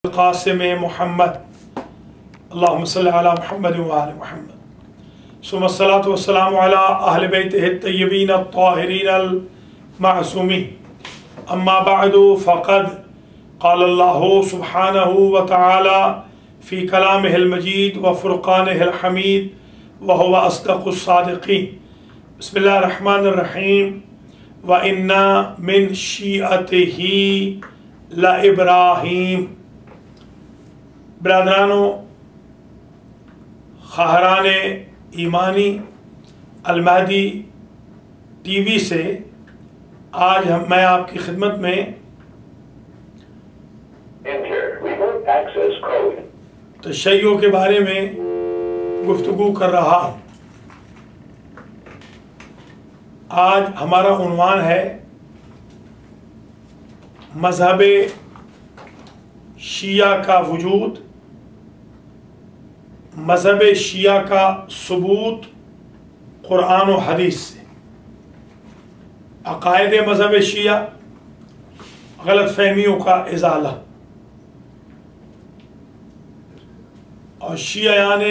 क़ासिम मुहम्मद अल्लाहुम्मा सल्लि अला मुहम्मद व आलि मुहम्मद सुम्मा अस्सलातु वस्सलामु अला अहलि बैतिहि अत्तय्यबीन अत्ताहिरीन अल-मासूमीन अम्मा बअदु फ़क़द क़ाल अल्लाहु सुब्हानहु व तआला फ़ी कलामिहिल मजीद व फ़ुरक़ानिहिल हमीद व हुवा अस्दक़ुस सादिक़ीन। बिस्मिल्लाहिर रहमानिर रहीम। व इन्ना मिन शिअतिही ला इब्राहीम। ब्रादरानो, ख़ाहरान ईमानी अल-महदी टीवी से आज मैं आपकी खिदमत में तशय्युअ के बारे में गुफ्तगू कर रहा हूँ। आज हमारा उन्वान है मज़हब शिया का वजूद, मज़हब शिया का सबूत कुरान और हदीस से, अक़ायद मज़हब शिया, गलत फहमियों का इज़ाला और शियायान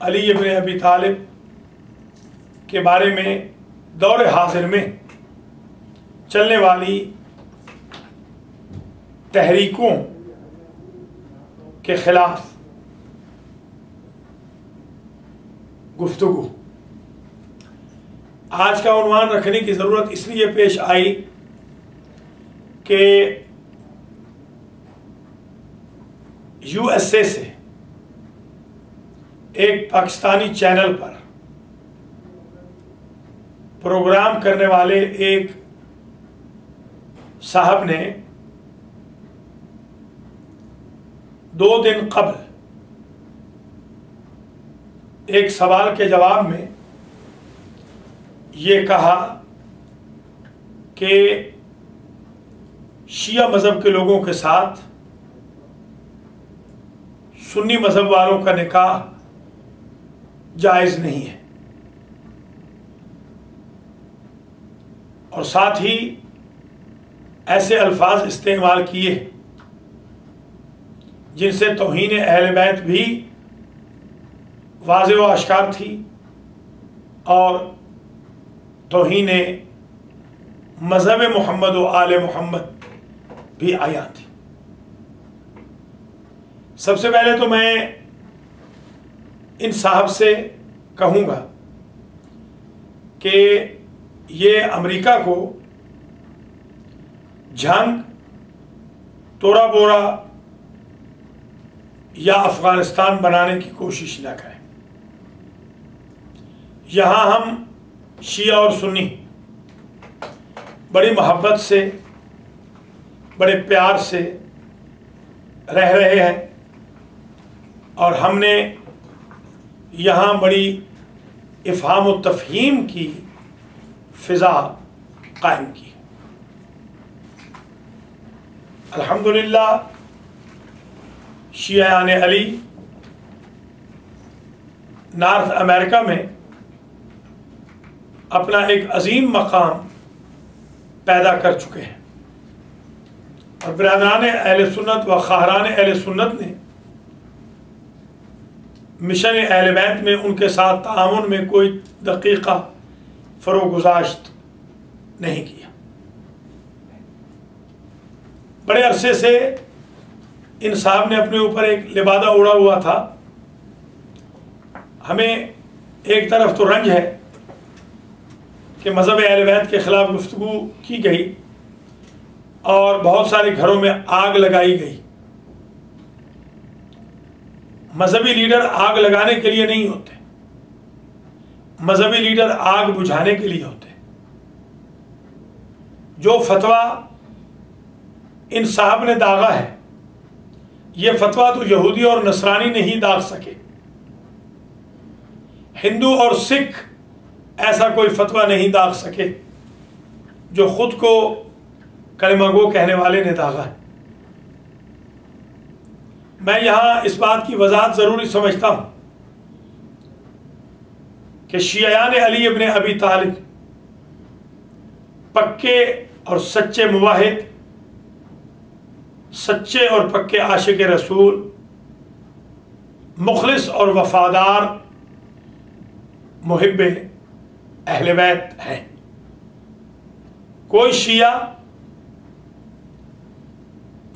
अली इब्न अबी तालिब के बारे में दौर हाज़िर में चलने वाली तहरीकों के खिलाफ गुफ्तगू। आज का उन्वान रखने की ज़रूरत इसलिए पेश आई कि USA से एक पाकिस्तानी चैनल पर प्रोग्राम करने वाले एक साहब ने 2 दिन कबल एक सवाल के जवाब में ये कहा कि शिया मज़हब के लोगों के साथ सुन्नी मज़हब वालों का निकाह जायज़ नहीं है, और साथ ही ऐसे अल्फाज इस्तेमाल किए जिनसे तौहीन अहले बैत भी वाज़ेह व आश्कार थी और तौहीन मज़हब मोहम्मद व आले मोहम्मद भी आया थी। सबसे पहले तो मैं इन साहब से कहूँगा कि ये अमेरिका को जंग, तोड़ा बोरा या अफ़गानिस्तान बनाने की कोशिश न करें। यहाँ हम शिया और सुन्नी बड़ी मोहब्बत से, बड़े प्यार से रह रहे हैं और हमने यहाँ बड़ी इफ़हाम व तफ़हीम की फ़िज़ा कायम की। अल्हम्दुलिल्लाह शियायान अली नॉर्थ अमेरिका में अपना एक अजीम मकाम पैदा कर चुके हैं और बिरादरान अहले सुन्नत व ख़ाहरान अहले सुन्नत ने मिशन अहले बैत में उनके साथ ताआमुन में कोई दक़ीक़ा फ़रोग़ुज़ाश्त नहीं किया। बड़े अरसे से इन साहब ने अपने ऊपर एक लिबादा उड़ा हुआ था। हमें एक तरफ तो रंज है कि मज़हब अहले बैत के ख़िलाफ़ गुफ्तगू की गई और बहुत सारे घरों में आग लगाई गई। मज़हबी लीडर आग लगाने के लिए नहीं होते, मज़हबी लीडर आग बुझाने के लिए होते। जो फतवा इन साहब ने दागा है, ये फतवा तो यहूदी और नसरानी नहीं दाग सके। हिंदू और सिख ऐसा कोई फतवा नहीं दाग सके जो खुद को कलिमा गो कहने वाले ने दागा है। मैं यहाँ इस बात की वजाहत ज़रूरी समझता हूँ कि शियायान अली इब्न अबी तालिब पक्के और सच्चे मुवाहिद सच्चे और पक्के आशिक रसूल, मुखलिस और वफादार मुहिब्बे अहले बैत हैं। कोई शिया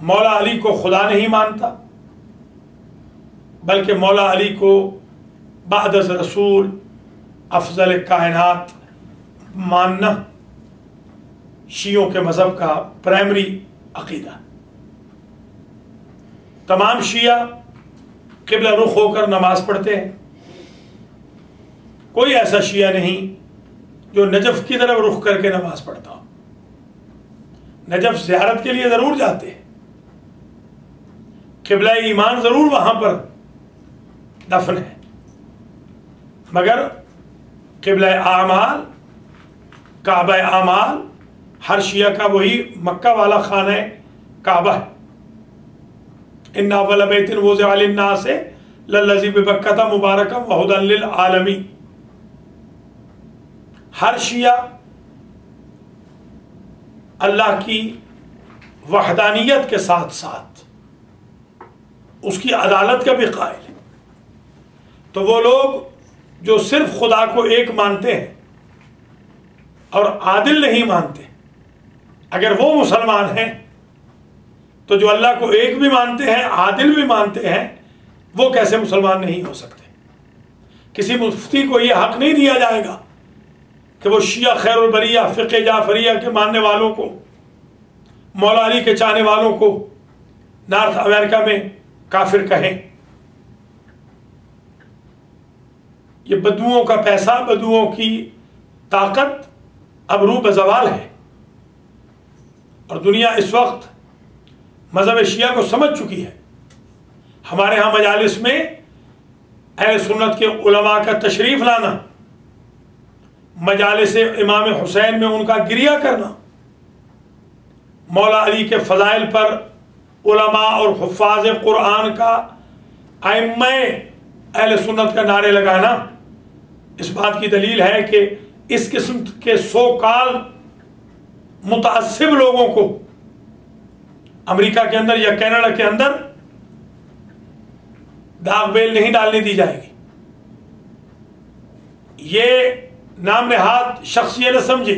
मौला अली को खुदा नहीं मानता, बल्कि मौला अली को बाद अज़ रसूल अफजल कायनात मानना शियों के मज़हब का प्राइमरी अकीदा। तमाम शिया क़िबला रुख होकर नमाज पढ़ते हैं। कोई ऐसा शिया नहीं जो नजफ़ की तरफ रुख करके नमाज पढ़ता हो। नजफ़ ज़ियारत के लिए ज़रूर जाते हैं, क़िबला ईमान ज़रूर वहाँ पर दफन है, मगर क़िबला आमाल, काबा आमाल हर शिया का वही मक्का वाला खाना काबा है। इन्ना अव्वल बैतिन वुज़िअ लिन्नास लल्लज़ी बिबक्कता मुबारकम व हुदन लिल आलमीन। हर शिया अल्लाह की वहदानियत के साथ साथ उसकी अदालत का भी कायल है। तो वो लोग जो सिर्फ खुदा को एक मानते हैं और आदिल नहीं मानते, अगर वो मुसलमान हैं तो जो अल्लाह को एक भी मानते हैं, आदिल भी मानते हैं, वो कैसे मुसलमान नहीं हो सकते? किसी मुफ्ती को यह हक नहीं दिया जाएगा कि वो शिया खैरुल बरिया फ़िक़े जाफरिया के मानने वालों को, मौला अली के चाहने वालों को नॉर्थ अमेरिका में काफिर कहें। ये बदुओं का पैसा, बदुओं की ताकत अब रूब ज़वाल है और दुनिया इस वक्त मज़हब शिया को समझ चुकी है। हमारे यहाँ मजालिस में अहले सुन्नत के उलमा का तशरीफ़ लाना, मजालिस इमाम हुसैन में उनका गिरिया करना, मौला अली के फ़ज़ाइल पर उलमा और हुफ़ाज़ कुरान का आइम्मा अहले सुन्नत का नारे लगाना, इस बात की दलील है कि इस किस्म के सो काल मुतअस्सिब लोगों को अमेरिका के अंदर या कनाडा के अंदर दाग बेल नहीं डालने दी जाएगी। ये नाम नेहाद शख्स ये न समझे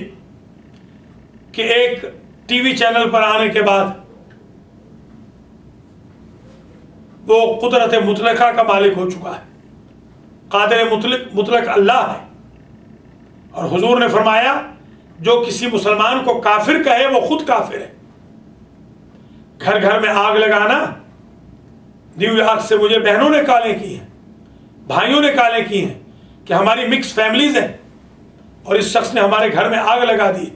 कि एक टीवी चैनल पर आने के बाद वो कुदरत मुतलका का मालिक हो चुका है। कादिर मुतलक अल्लाह है। और हुजूर ने फरमाया, जो किसी मुसलमान को काफिर कहे वो खुद काफिर है। घर घर में आग लगाना, न्यूयॉर्क से मुझे बहनों ने कॉलें की हैं, भाइयों ने कॉलें की हैं कि हमारी मिक्स फैमिलीज हैं और इस शख्स ने हमारे घर में आग लगा दी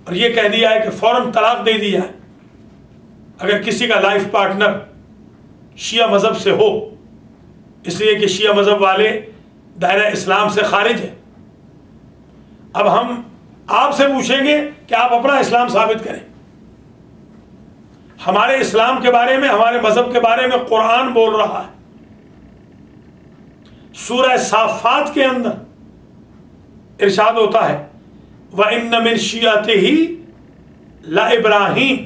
और ये कह दिया है कि फौरन तलाक दे दी जाए अगर किसी का लाइफ पार्टनर शिया मज़हब से हो, इसलिए कि शिया मज़हब वाले दायरा इस्लाम से खारिज है। अब हम आपसे पूछेंगे कि आप अपना इस्लाम साबित करें। हमारे इस्लाम के बारे में, हमारे मज़हब के बारे में कुरान बोल रहा है। सूरह साफ़ात के अंदर इरशाद होता है, व इन्न मिन शियतिही ला इब्राहीम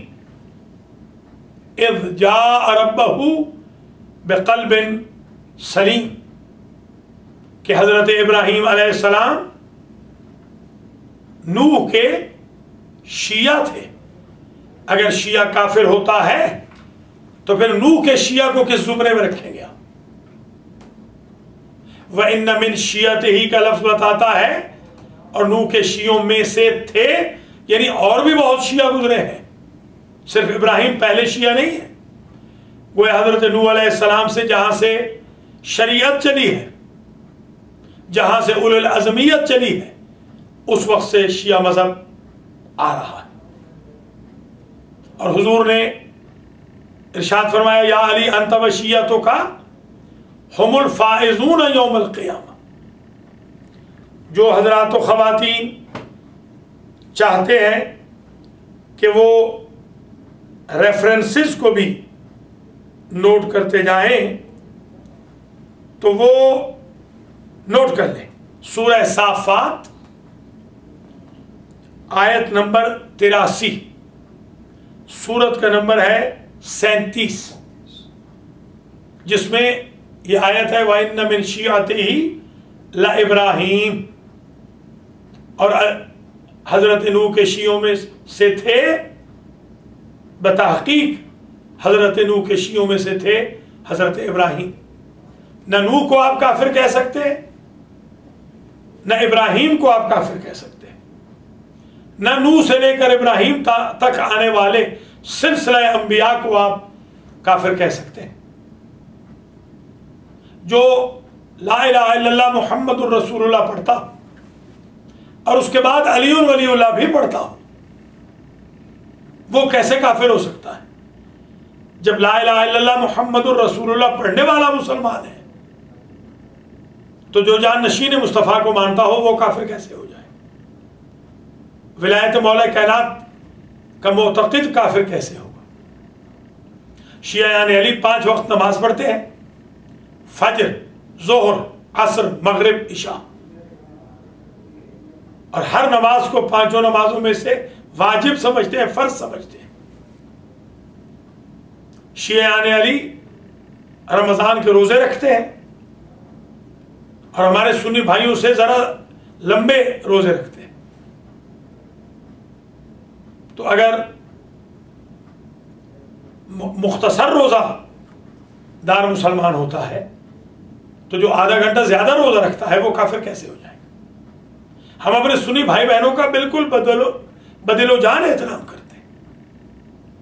इज़ जाअ रब्बहू बिक़ल्बिन सलीम, कि हज़रत इब्राहीम अलैहिस्सलाम नूह के शिया थे। अगर शिया काफिर होता है तो फिर नूह के शिया को किस जुमरे में रखेंगे? वह इन्न मिन शियतिही का लफ्ज बताता है और नूह के शियों में से थे, यानी और भी बहुत शिया गुजरे हैं, सिर्फ इब्राहिम पहले शिया नहीं है। वो हजरत नूह अलैहिस्सलाम से जहां से शरीयत चली है, जहां से उलुल अज़मियत चली है, उस वक्त से शिया मजहब आ रहा है। और हुजूर ने इरशाद फरमाया, या अली अंत व शियतुक का हुमुल फाइजून यौमल क़ियामा। जो हजरात व ख़वातीन चाहते हैं कि वो रेफरेंसेस को भी नोट करते जाएं तो वो नोट कर लें। सूरह साफ़ात आयत नंबर 83, सूरत का नंबर है 37, जिसमें यह आयत है वइन्न मिन शिअतिही ला इब्राहीम, और हजरत नूह के शियों में से थे, बतहकीक हजरत नूह के शियों में से थे हजरत इब्राहीम। न नूह को आप काफिर कह सकते, न इब्राहीम को आप काफिर कह सकते, न नूह से लेकर इब्राहीम तक आने वाले सिलसिला अंबिया को आप काफिर कह सकते हैं। जो ला इलाहा इल्लल्लाह मुहम्मदुर रसूलुल्लाह पढ़ता और उसके बाद अलीउन वलीउल्लाह भी पढ़ता, वो कैसे काफिर हो सकता है? जब ला इलाहा इल्लल्लाह मुहम्मदुर रसूलुल्लाह पढ़ने वाला मुसलमान है, तो जो जान नशीन मुस्तफ़ा को मानता हो वो काफिर कैसे हो जाए? विलायत मौला कायनात का मुतक़िद काफिर कैसे होगा? शिया यानी अली 5 वक्त नमाज पढ़ते हैं, फजर, जोहर, असर, मगरिब, इशा, और हर नमाज को 5 नमाजों में से वाजिब समझते हैं, फर्ज समझते हैं। शिया यानी अली रमजान के रोजे रखते हैं और हमारे सुन्नी भाइयों से जरा लंबे रोजे रखते हैं। तो अगर मुख्तसर रोजा दार मुसलमान होता है, तो जो आधा घंटा ज्यादा रोजा रखता है वो काफिर कैसे हो जाएगा? हम अपने सुन्नी भाई बहनों का बिल्कुल बदिलो जान एहतराम करते हैं।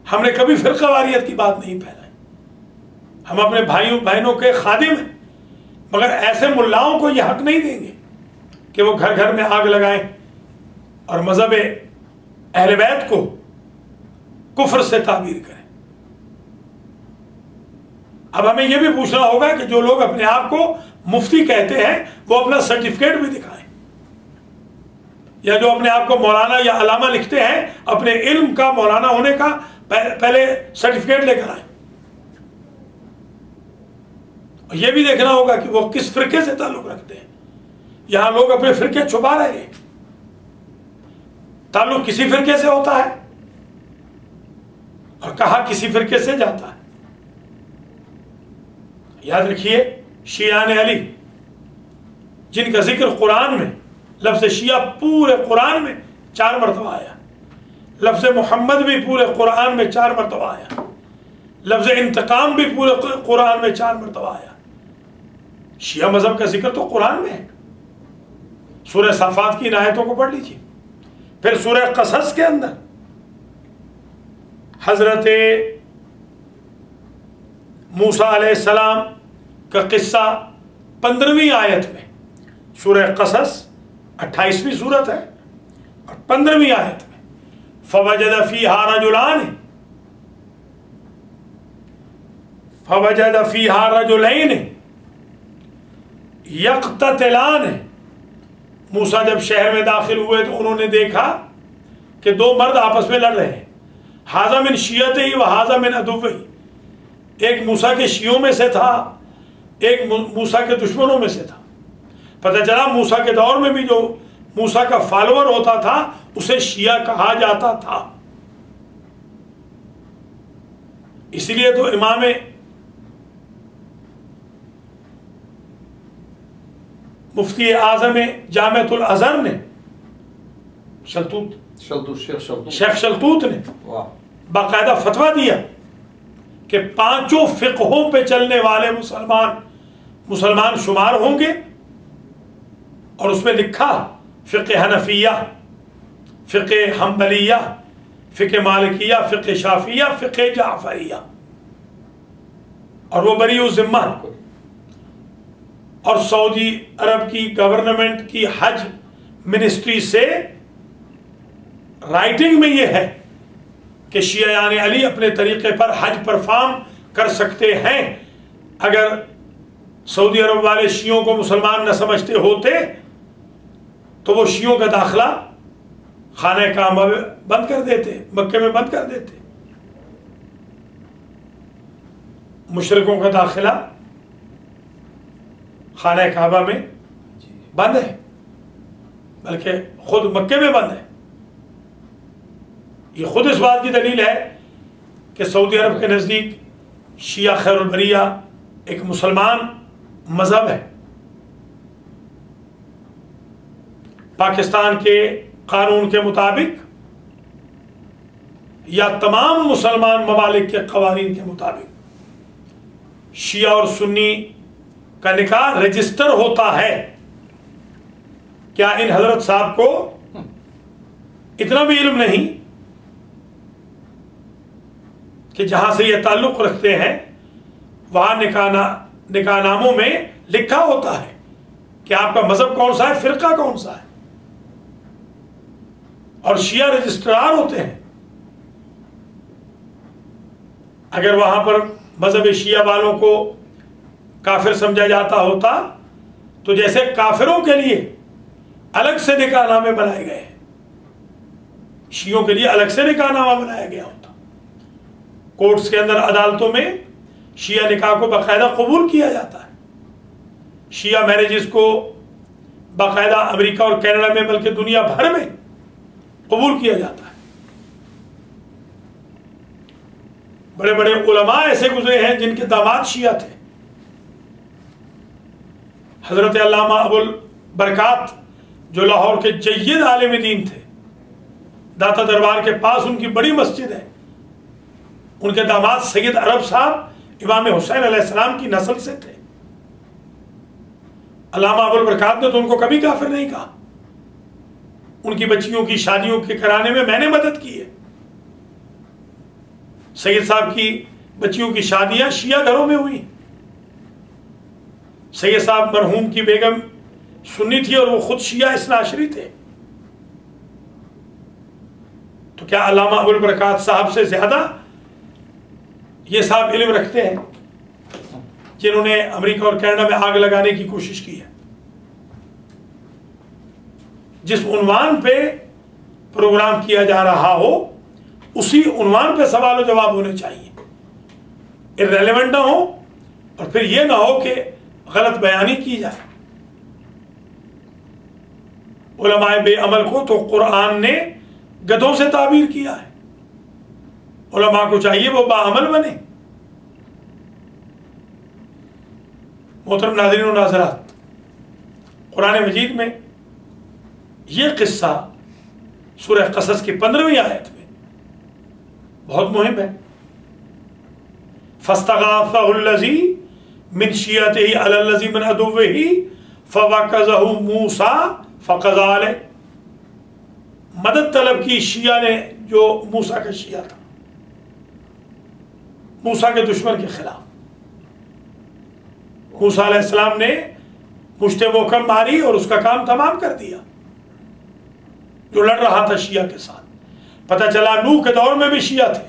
हमने कभी फिरकावारियत की बात नहीं फैलाई। हम अपने भाइयों बहनों के खादिम हैं, मगर ऐसे मुल्लाओं को यह हक नहीं देंगे कि वो घर घर में आग लगाएं और मजहब अहले बैत को कुफ्र से ताबीर करें। अब हमें यह भी पूछना होगा कि जो लोग अपने आप को मुफ्ती कहते हैं वो अपना सर्टिफिकेट भी दिखाएं, या जो अपने आप को मौलाना या अलामा लिखते हैं अपने इल्म का मौलाना होने का पहले सर्टिफिकेट लेकर आए। यह भी देखना होगा कि वो किस फिरके से ताल्लुक रखते हैं। यहां लोग अपने फिरके छुपा रहे हैं। ताल्लुक किसी फिरके से होता है और कहा किसी फिरके से जाता है। याद रखिए, शियाने अली जिनका जिक्र कुरान में लफ्ज़ शिया पूरे कुरान में 4 मरतबा आया, लफ्ज़ मोहम्मद भी पूरे कुरान में 4 मरतबा आया, लफ्ज़ इंतकाम भी पूरे कुरान में 4 मरतबा आया। शिया मजहब का जिक्र तो कुरान में है। सूरह साफात की इन आयतों को पढ़ लीजिए। फिर सूरह कसस के अंदर हजरत मूसा अलैहिस्सलाम का किस्सा 15वीं आयत में, सूरह कसस 28वीं सूरत है और 15वीं आयत में, फवजद फीहा रजुलैन यक़ततिलान। मूसा जब शहर में दाखिल हुए तो उन्होंने देखा कि 2 मर्द आपस में लड़ रहे हैं। हाज़ा मिन शियतिही व हाज़ा मिन अदुव्विही। एक मूसा के शियों में से था, एक मूसा के दुश्मनों में से था। पता चला मूसा के दौर में भी जो मूसा का फॉलोअर होता था उसे शिया कहा जाता था। इसलिए तो इमाम मुफ्ती आज़म जामिअतुल अज़हर ने शेख शलतूत ने बाकायदा फतवा दिया कि 5 फिक़हों पे चलने वाले मुसलमान शुमार होंगे, और उसमें लिखा फ़िक़्ह हनफिया, फ़िक़्ह हम्बलिया, फ़िक़्ह मालिकिया, फ़िक़्ह शाफिया, फ़िक़्ह जाफ़रिया, और वो बरी ज़िम्मा। और सऊदी अरब की गवर्नमेंट की हज मिनिस्ट्री से राइटिंग में ये है कि शिया यानी अली अपने तरीके पर हज परफॉर्म कर सकते हैं। अगर सऊदी अरब वाले शियों को मुसलमान न समझते होते तो वो शियों का दाखिला खाने काबा में बंद कर देते, मक्के में बंद कर देते। मुशरिकों का दाखिला खाने काबा में बंद है, बल्कि खुद मक्के में बंद है। ये खुद इस बात की दलील है कि सऊदी अरब के नज़दीक शिया खैरुल बरिया एक मुसलमान मज़हब है। पाकिस्तान के कानून के मुताबिक या तमाम मुसलमान ममालिक के कवानीन के मुताबिक शिया और सुन्नी का निकाह रजिस्टर होता है। क्या इन हजरत साहब को इतना भी इल्म नहीं कि जहां से ये ताल्लुक रखते हैं वहां निकाहनामों में लिखा होता है कि आपका मजहब कौन सा है, फिरका कौन सा है, और शिया रजिस्ट्रार होते हैं। अगर वहां पर मजहब शिया वालों को काफिर समझा जाता होता तो जैसे काफिरों के लिए अलग से निकाहनामे बनाए गए, शियों के लिए अलग से निकाहनामा बनाया गया होता। कोर्ट्स के अंदर, अदालतों में शिया निकाह को बाकायदा कबूल किया जाता है। शिया मैरिजेस को बाकायदा अमेरिका और कनाडा में बल्कि दुनिया भर में कबूल किया जाता है। बड़े बड़े उलमा ऐसे गुजरे हैं जिनके दामाद शिया थे। हजरत अल्लामा अबुल बरकात जो लाहौर के जय्यद आलिम दीन थे, दाता दरबार के पास उनकी बड़ी मस्जिद है, उनके दामाद सैयद अरब साहब इमाम हुसैन अलैहिस्सलाम की नस्ल से थे। अल्लामा अबुल बरकात ने तो उनको कभी काफिर नहीं कहा। उनकी बच्चियों की शादियों के कराने में मैंने मदद की है। सैयद साहब की बच्चियों की शादियां शिया घरों में हुई। सैयद साहब मरहूम की बेगम सुन्नी थी और वो खुद शिया इस्नाशरी थे। तो क्या अल्लामा अबुल बरकात साहब से ज्यादा ये साहब इल्म रखते हैं जिन्होंने अमेरिका और कनाडा में आग लगाने की कोशिश की है? जिस उन्वान पे प्रोग्राम किया जा रहा हो उसी उन्वान पे सवाल और जवाब होने चाहिए, इर्रेलेवेंट ना हो और फिर यह ना हो कि गलत बयानी की जाए। उलमाए बेअमल को तो कुरान ने गधों से ताबीर किया है। उलमा को चाहिए वो बाअमल बने। मोहतरम नाज़रीन और नाज़रात, कुरान मजीद में यह किस्सा सूरह क़सस की 15वीं आयत में बहुत मुहिम है। फस्तग़ाफ़हुल्लज़ी मिन शियतिही अलल्लज़ी मिन अदुव्विही फ़वक़ज़हु मूसा फ़क़ज़ा अलैहि। मदद तलब की शिया ने जो मूसा का शिया था, मूसा के दुश्मन के खिलाफ। मूसा अलैहिस्सलाम ने मुश्ते मोहकम मारी और उसका काम तमाम कर दिया जो लड़ रहा था शिया के साथ। पता चला नूह के दौर में भी शिया थे,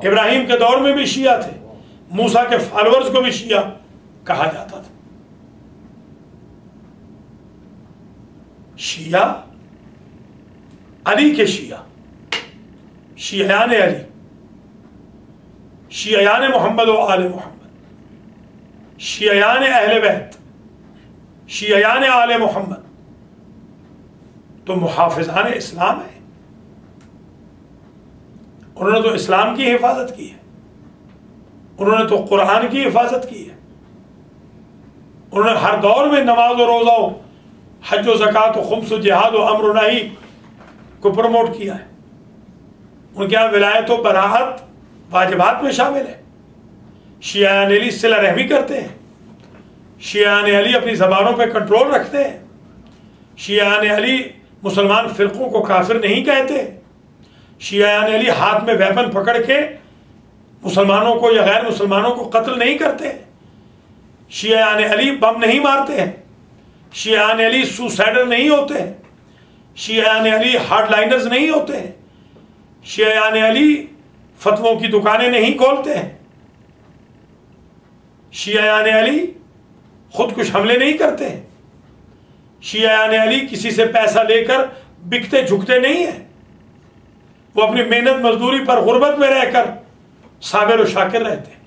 इब्राहिम के दौर में भी शिया थे, मूसा के फॉलोअर्स को भी शिया कहा जाता था। शिया अली के शिया, शियान अली, शियान मोहम्मद व आले मोहम्मद, शियान अहले बैत, शियान आले मोहम्मद तो मुहाफिजान इस्लाम है। उन्होंने तो इस्लाम की हिफाजत की है, उन्होंने तो कुरान की हिफाजत की है, उन्होंने हर दौर में नमाज और रोज़ा, हज व ज़कात व खुम्स व जिहाद व अम्र व नही को प्रमोट किया है। उनके यहाँ विलायत व बराअत वाजिबात में शामिल है। शियान अली सिला रहमी करते हैं, शियान अली अपनी ज़बानों पे कंट्रोल रखते हैं, शियान अली मुसलमान फ़िरक़ों को काफिर नहीं कहते, शियान अली हाथ में वेपन पकड़ के मुसलमानों को या गैर मुसलमानों को कत्ल नहीं करते, शियान अली बम नहीं मारते हैं, शियान अली सुसाइडर नहीं होते हैं, शियान अली हार्डलाइनर्स नहीं होते हैं, शियान अली फतवों की दुकानें नहीं खोलते हैं, शियान अली खुदकुश हमले नहीं करते हैं, शियान अली किसी से पैसा लेकर बिकते झुकते नहीं है। वो अपनी मेहनत मजदूरी पर गुर्बत में रहकर साबिर और शाकिर रहते हैं।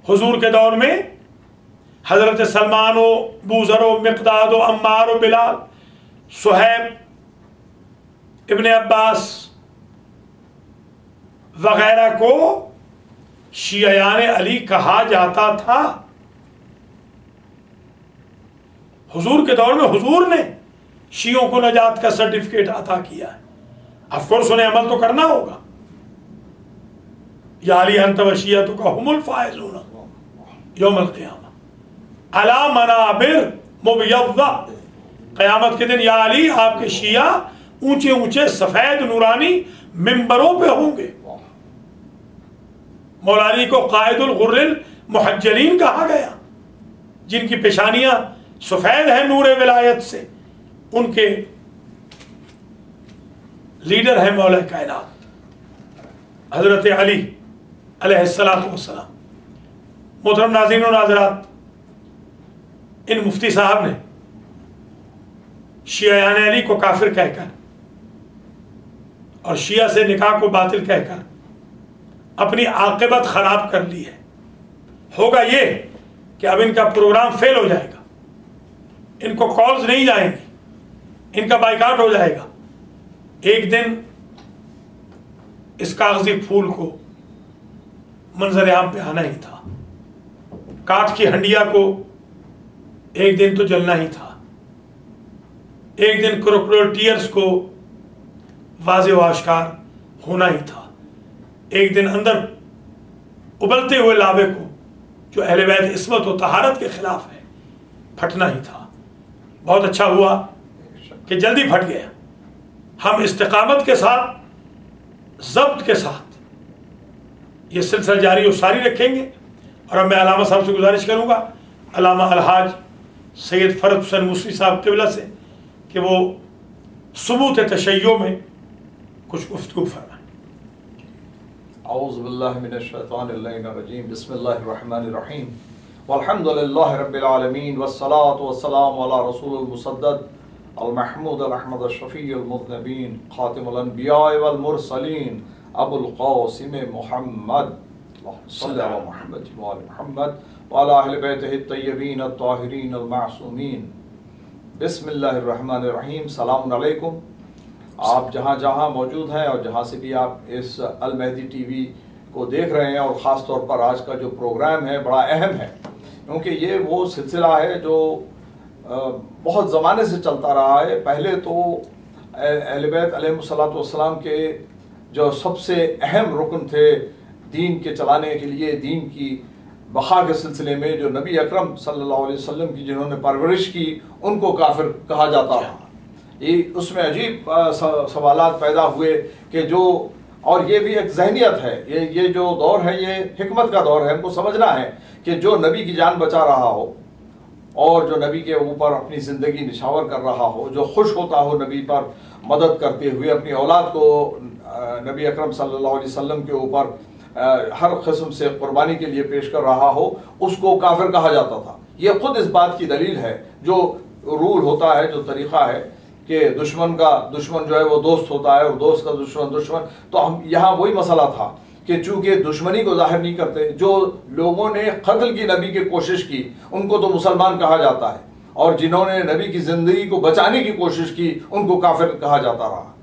हुजूर के दौर में हजरत सलमान व बूज़र व मिक़दाद व अम्मार व बिलाल, सुहैब, इब्ने अब्बास वगैरह को शियायान अली कहा जाता था। हुजूर के दौर में हुजूर ने शियों को नजात का सर्टिफिकेट अता किया है। अफकोर्स उन्हें अमल तो करना होगा। या अली अंत व शियतुका हुमुल फाइजून यौमल क़ियामा अला मनाबिर मुबय्यदा। क़यामत के दिन या अली आपके शिया ऊंचे ऊंचे सफेद नूरानी मिंबरों पे होंगे। मौला अली को कायदुल गुर्रिल मुहज्जलीन कहा गया, जिनकी पेशानियां सफेद है नूर विलायत से। उनके लीडर है मौला कायनात हजरत अली अलैहिस्सलातु वस्सलाम। मोहतरम नाज़रीन और नाज़रात, इन मुफ्ती साहब ने शियायान अली को काफिर कहकर और शिया से निकाह को बातिल कहकर अपनी आक़िबत खराब कर ली है। होगा ये कि अब इनका प्रोग्राम फेल हो जाएगा, इनको कॉल्स नहीं जाएंगी, इनका बाइकाट हो जाएगा। एक दिन इस कागजी फूल को मंजर आम पे आना ही था। काठ की हंडिया को एक दिन तो जलना ही था। एक दिन क्रोकोडाइल टीयर्स को वाज़े व आश्कार होना ही था। एक दिन अंदर उबलते हुए लावे को, जो अहले बैत इस्मत व तहारत के खिलाफ है, फटना ही था। बहुत अच्छा हुआ कि जल्दी फट गया। हम इस्तिकामत के साथ, ज़ब्त के साथ ये सिलसिला जारी और सारी रखेंगे। और अब मैं अलामा साहब से गुजारिश करूँगा, अलामा अलहाज सैयद फरद हुसैन मूसवी साहब क़िबला से, कि वो सुबूत तशय्यो में कुछ गुफ्तगू फरमाएं। औज़ु बिल्लाहि मिनश शैतानिर रजीम, बिस्मिल्लाहिर रहमानिर रहीम, वल्हम्दुलिल्लाहि रब्बिल आलमीन, वस्सलातु वस्सलामु अला रसूलिल मुसद्दद अल महमूद अल अहमद अल शफीउल मुज़नबीन खातिमुल अंबिया वल मुरसलीन अबुल क़ासिम मुहम्मद सल्लल्लाहु अलैहि मुहम्मद व आले मुहम्मद व अला अहले बैतिहि तय्यबीन अत्ताहिरीन अल मासूमीन। बिस्मिल्लाहिर रहमानिर रहीम। सलाम अलैकुम। आप जहाँ जहाँ मौजूद हैं और जहाँ से भी आप इस अल मेहदी टीवी को देख रहे हैं, और ख़ास तौर पर आज का जो प्रोग्राम है बड़ा अहम है, क्योंकि ये वो सिलसिला है जो बहुत ज़माने से चलता रहा है। पहले तो अहले बैत अलैहिस्सलातु वस्सलाम के जो सबसे अहम रुकन थे दीन के चलाने के लिए, दीन की बखा के सिलसिले में, जो नबी अकरम सल्लल्लाहु अलैहि वसल्लम की जिन्होंने परवरिश की, उनको काफिर कहा जाता था। ये उसमें अजीब सवालात पैदा हुए कि जो, और ये भी एक जहनियत है, ये जो दौर है ये हिकमत का दौर है। हमको समझना है कि जो नबी की जान बचा रहा हो और जो नबी के ऊपर अपनी ज़िंदगी निछावर कर रहा हो, जो खुश होता हो नबी पर मदद करते हुए, अपनी औलाद को नबी अकरम सल्लल्लाहु अलैहि वसल्लम के ऊपर हर किस्म से कुर्बानी के लिए पेश कर रहा हो, उसको काफिर कहा जाता था। ये खुद इस बात की दलील है, जो रूल होता है, जो तरीक़ा है कि दुश्मन का दुश्मन जो है वो दोस्त होता है और दोस्त का दुश्मन दुश्मन। तो हम यहाँ वही मसला था कि चूंकि दुश्मनी को जाहिर नहीं करते, जो लोगों ने कत्ल की नबी की कोशिश की उनको तो मुसलमान कहा जाता है, और जिन्होंने नबी की ज़िंदगी को बचाने की कोशिश की उनको काफिर कहा जाता रहा।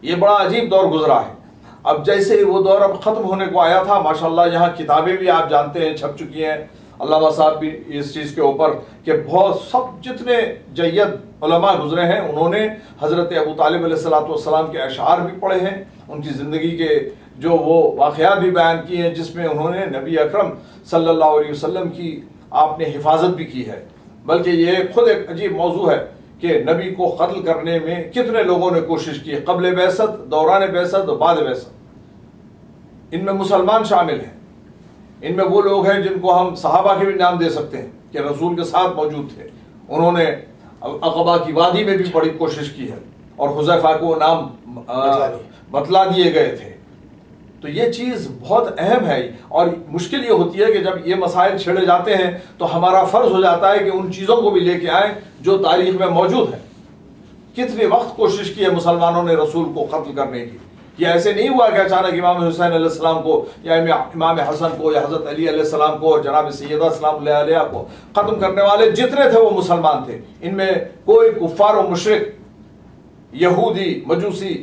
ये बड़ा अजीब दौर गुजरा है। अब जैसे वो दौर अब ख़त्म होने को आया था, माशाल्लाह यहाँ किताबें भी आप जानते हैं छप चुकी हैं, अल्लामा साहब भी इस चीज़ के ऊपर कि बहुत सब जितने जय्यद उलमा गुजरे हैं उन्होंने हज़रत अबू तालिब अलैहिस्सलातु वस्सलाम के अशआर भी पढ़े हैं, उनकी ज़िंदगी के जो वो वाक़यात भी बयान किए हैं, जिसमें उन्होंने नबी अकरम सल्लल्लाहु अलैहि वसल्लम की आपने हिफाजत भी की है। बल्कि ये खुद एक अजीब मौजू है कि नबी को कत्ल करने में कितने लोगों ने कोशिश की, क़ब्ल बैसत, दौरान बैसत और बाद बैसत। इनमें मुसलमान शामिल हैं, इनमें वो लोग हैं जिनको हम सहाबा के भी नाम दे सकते हैं कि रसूल के साथ मौजूद थे। उन्होंने अक़बा की वादी में भी बड़ी कोशिश की है और हुज़ैफा को नाम बतला दिए गए थे। तो ये चीज़ बहुत अहम है, और मुश्किल ये होती है कि जब ये मसाइल छेड़े जाते हैं तो हमारा फ़र्ज हो जाता है कि उन चीज़ों को भी लेके आए जो तारीख़ में मौजूद है। कितने वक्त कोशिश की है मुसलमानों ने रसूल को कत्ल करने की। ये ऐसे नहीं हुआ कि अचानक इमाम हुसैन अलैहिस्सलाम को या इमाम हसन को या हज़रत अली अलैहिस्सलाम को और जनाब सैयदा सलाम अलैहा को ख़त्म करने वाले जितने थे वो मुसलमान थे। इनमें कोई कुफ़ार और मुशरिक, यहूदी, मजूसी,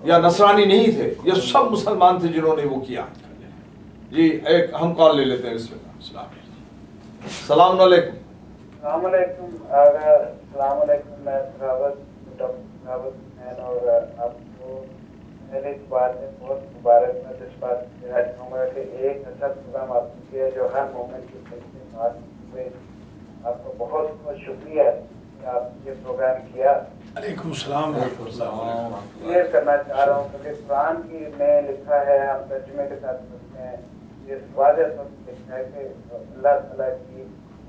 या नसरानी नहीं थे, ये सब मुसलमान थे जिन्होंने वो किया। जी एक हम कॉल ले लेते हैं। सलाम अलैकुम। मैं और आपको पहले इस बात में बहुत मुबारक मैं इस बात कहना चाहूँगा कि एक ऐसा प्रोग्राम आपने किया जो हर मोमेंट की बात हुए। आपको बहुत बहुत शुक्रिया कि आप ये प्रोग्राम किया। अलैकुम सलाम। क्लियर करना चाह रहा हूँ क्योंकि कुरान की में लिखा है, हम तर्जुमे के साथ पढ़ते हैं, ये वाज़ेह लिखा है कि अल्लाह ताला की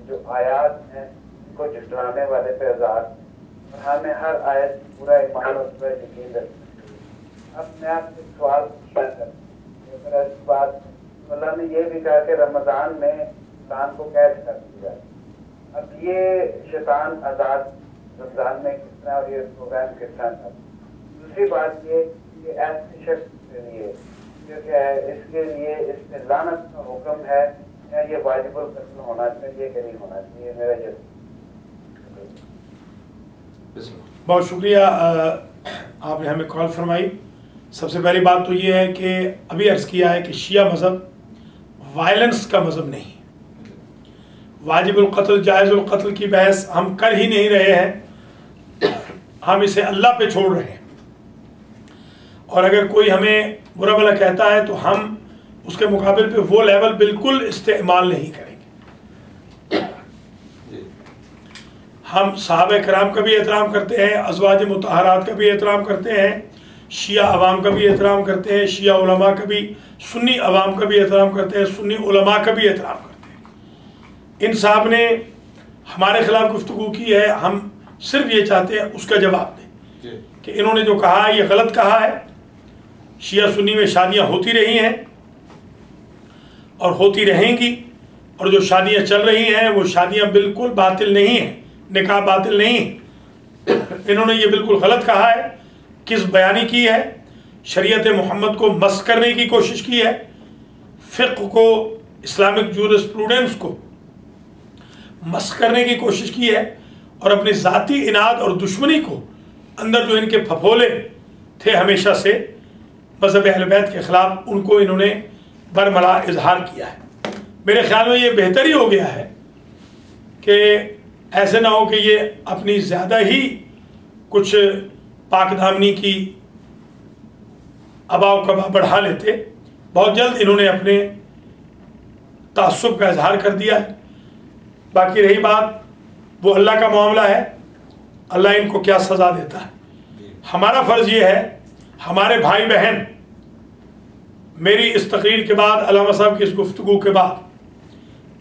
जो आयात हैं उनको झुठलाने वाले पे अज़ाब, और हमें हर आयत पूरा ईमान और पूरा यकीन रखना चाहिए। अब मैं आपसे सवाल पूछना चाहता हूँ, इस बात अल्लाह ने ये भी कहा कि रमज़ान में शैतान को कैद कर दिया। अब ये शैतान आज़ाद रमज़ान में किस तरह और ये प्रोग्राम किस तरह था। दूसरी बात ये कि ऐसे शख्स के लिए क्योंकि इसके लिए इसमें लानत का हुक्म है या ये वाजिबुल कत्ल होना चाहिए कि नहीं होना चाहिए, मेरा ये। बहुत शुक्रिया आपने हमें कॉल फरमाई। सबसे पहली बात तो ये है कि अभी अर्ज़ किया है कि शिया मज़हब वायलेंस का मज़हब नहीं, वाजिबुल कत्ल जायज़ुल कत्ल की बहस हम कर ही नहीं रहे हैं, हम इसे अल्लाह पे छोड़ रहे हैं। और अगर कोई हमें बुरा भला कहता है तो हम उसके मुकाबले पे वो लेवल बिल्कुल इस्तेमाल नहीं करेंगे। हम सहाबे कराम का भी एहतराम करते हैं, अज़वाज मुतहरात का भी एहतराम करते हैं, शिया अवाम का भी एहतराम करते हैं, शिया उलमा का भी, सुन्नी अवाम का भी एहतराम करते हैं, सुन्नी उलमा का भी एहतराम करते हैं। इन साहब ने हमारे खिलाफ गुफ्तगू की है, हम सिर्फ ये चाहते हैं उसका जवाब दें कि इन्होंने जो कहा है ये गलत कहा है। शिया सुन्नी में शादियां होती रही हैं और होती रहेंगी, और जो शादियां चल रही हैं वो शादियां बिल्कुल बातिल नहीं हैं, निकाह बातिल नहीं है। इन्होंने ये बिल्कुल गलत कहा है, किस बयानी की है, शरीयत मोहम्मद को मस्ख़ करने की कोशिश की है, फ़िक़्ह को, इस्लामिक जूरिस्प्रूडेंस को मस्ख़ करने की कोशिश की है, और अपनी ज़ाती इनाद और दुश्मनी को अंदर जो इनके फफोले थे हमेशा से मज़हब अहले बैत के ख़िलाफ़, उनको इन्होंने बरमला इजहार किया है। मेरे ख्याल में ये बेहतर ही हो गया है कि ऐसे ना हो कि ये अपनी ज़्यादा ही कुछ पाकदामनी की अबाव कबा बढ़ा लेते। बहुत जल्द इन्होंने अपने तासुब का इजहार कर दिया है। बाकी रही बात वो अल्लाह का मामला है, अल्लाह इनको क्या सज़ा देता है। हमारा फ़र्ज़ ये है, हमारे भाई बहन मेरी इस तकरीर के बाद, अल्लामा साहब की इस गुफ्तगू के बाद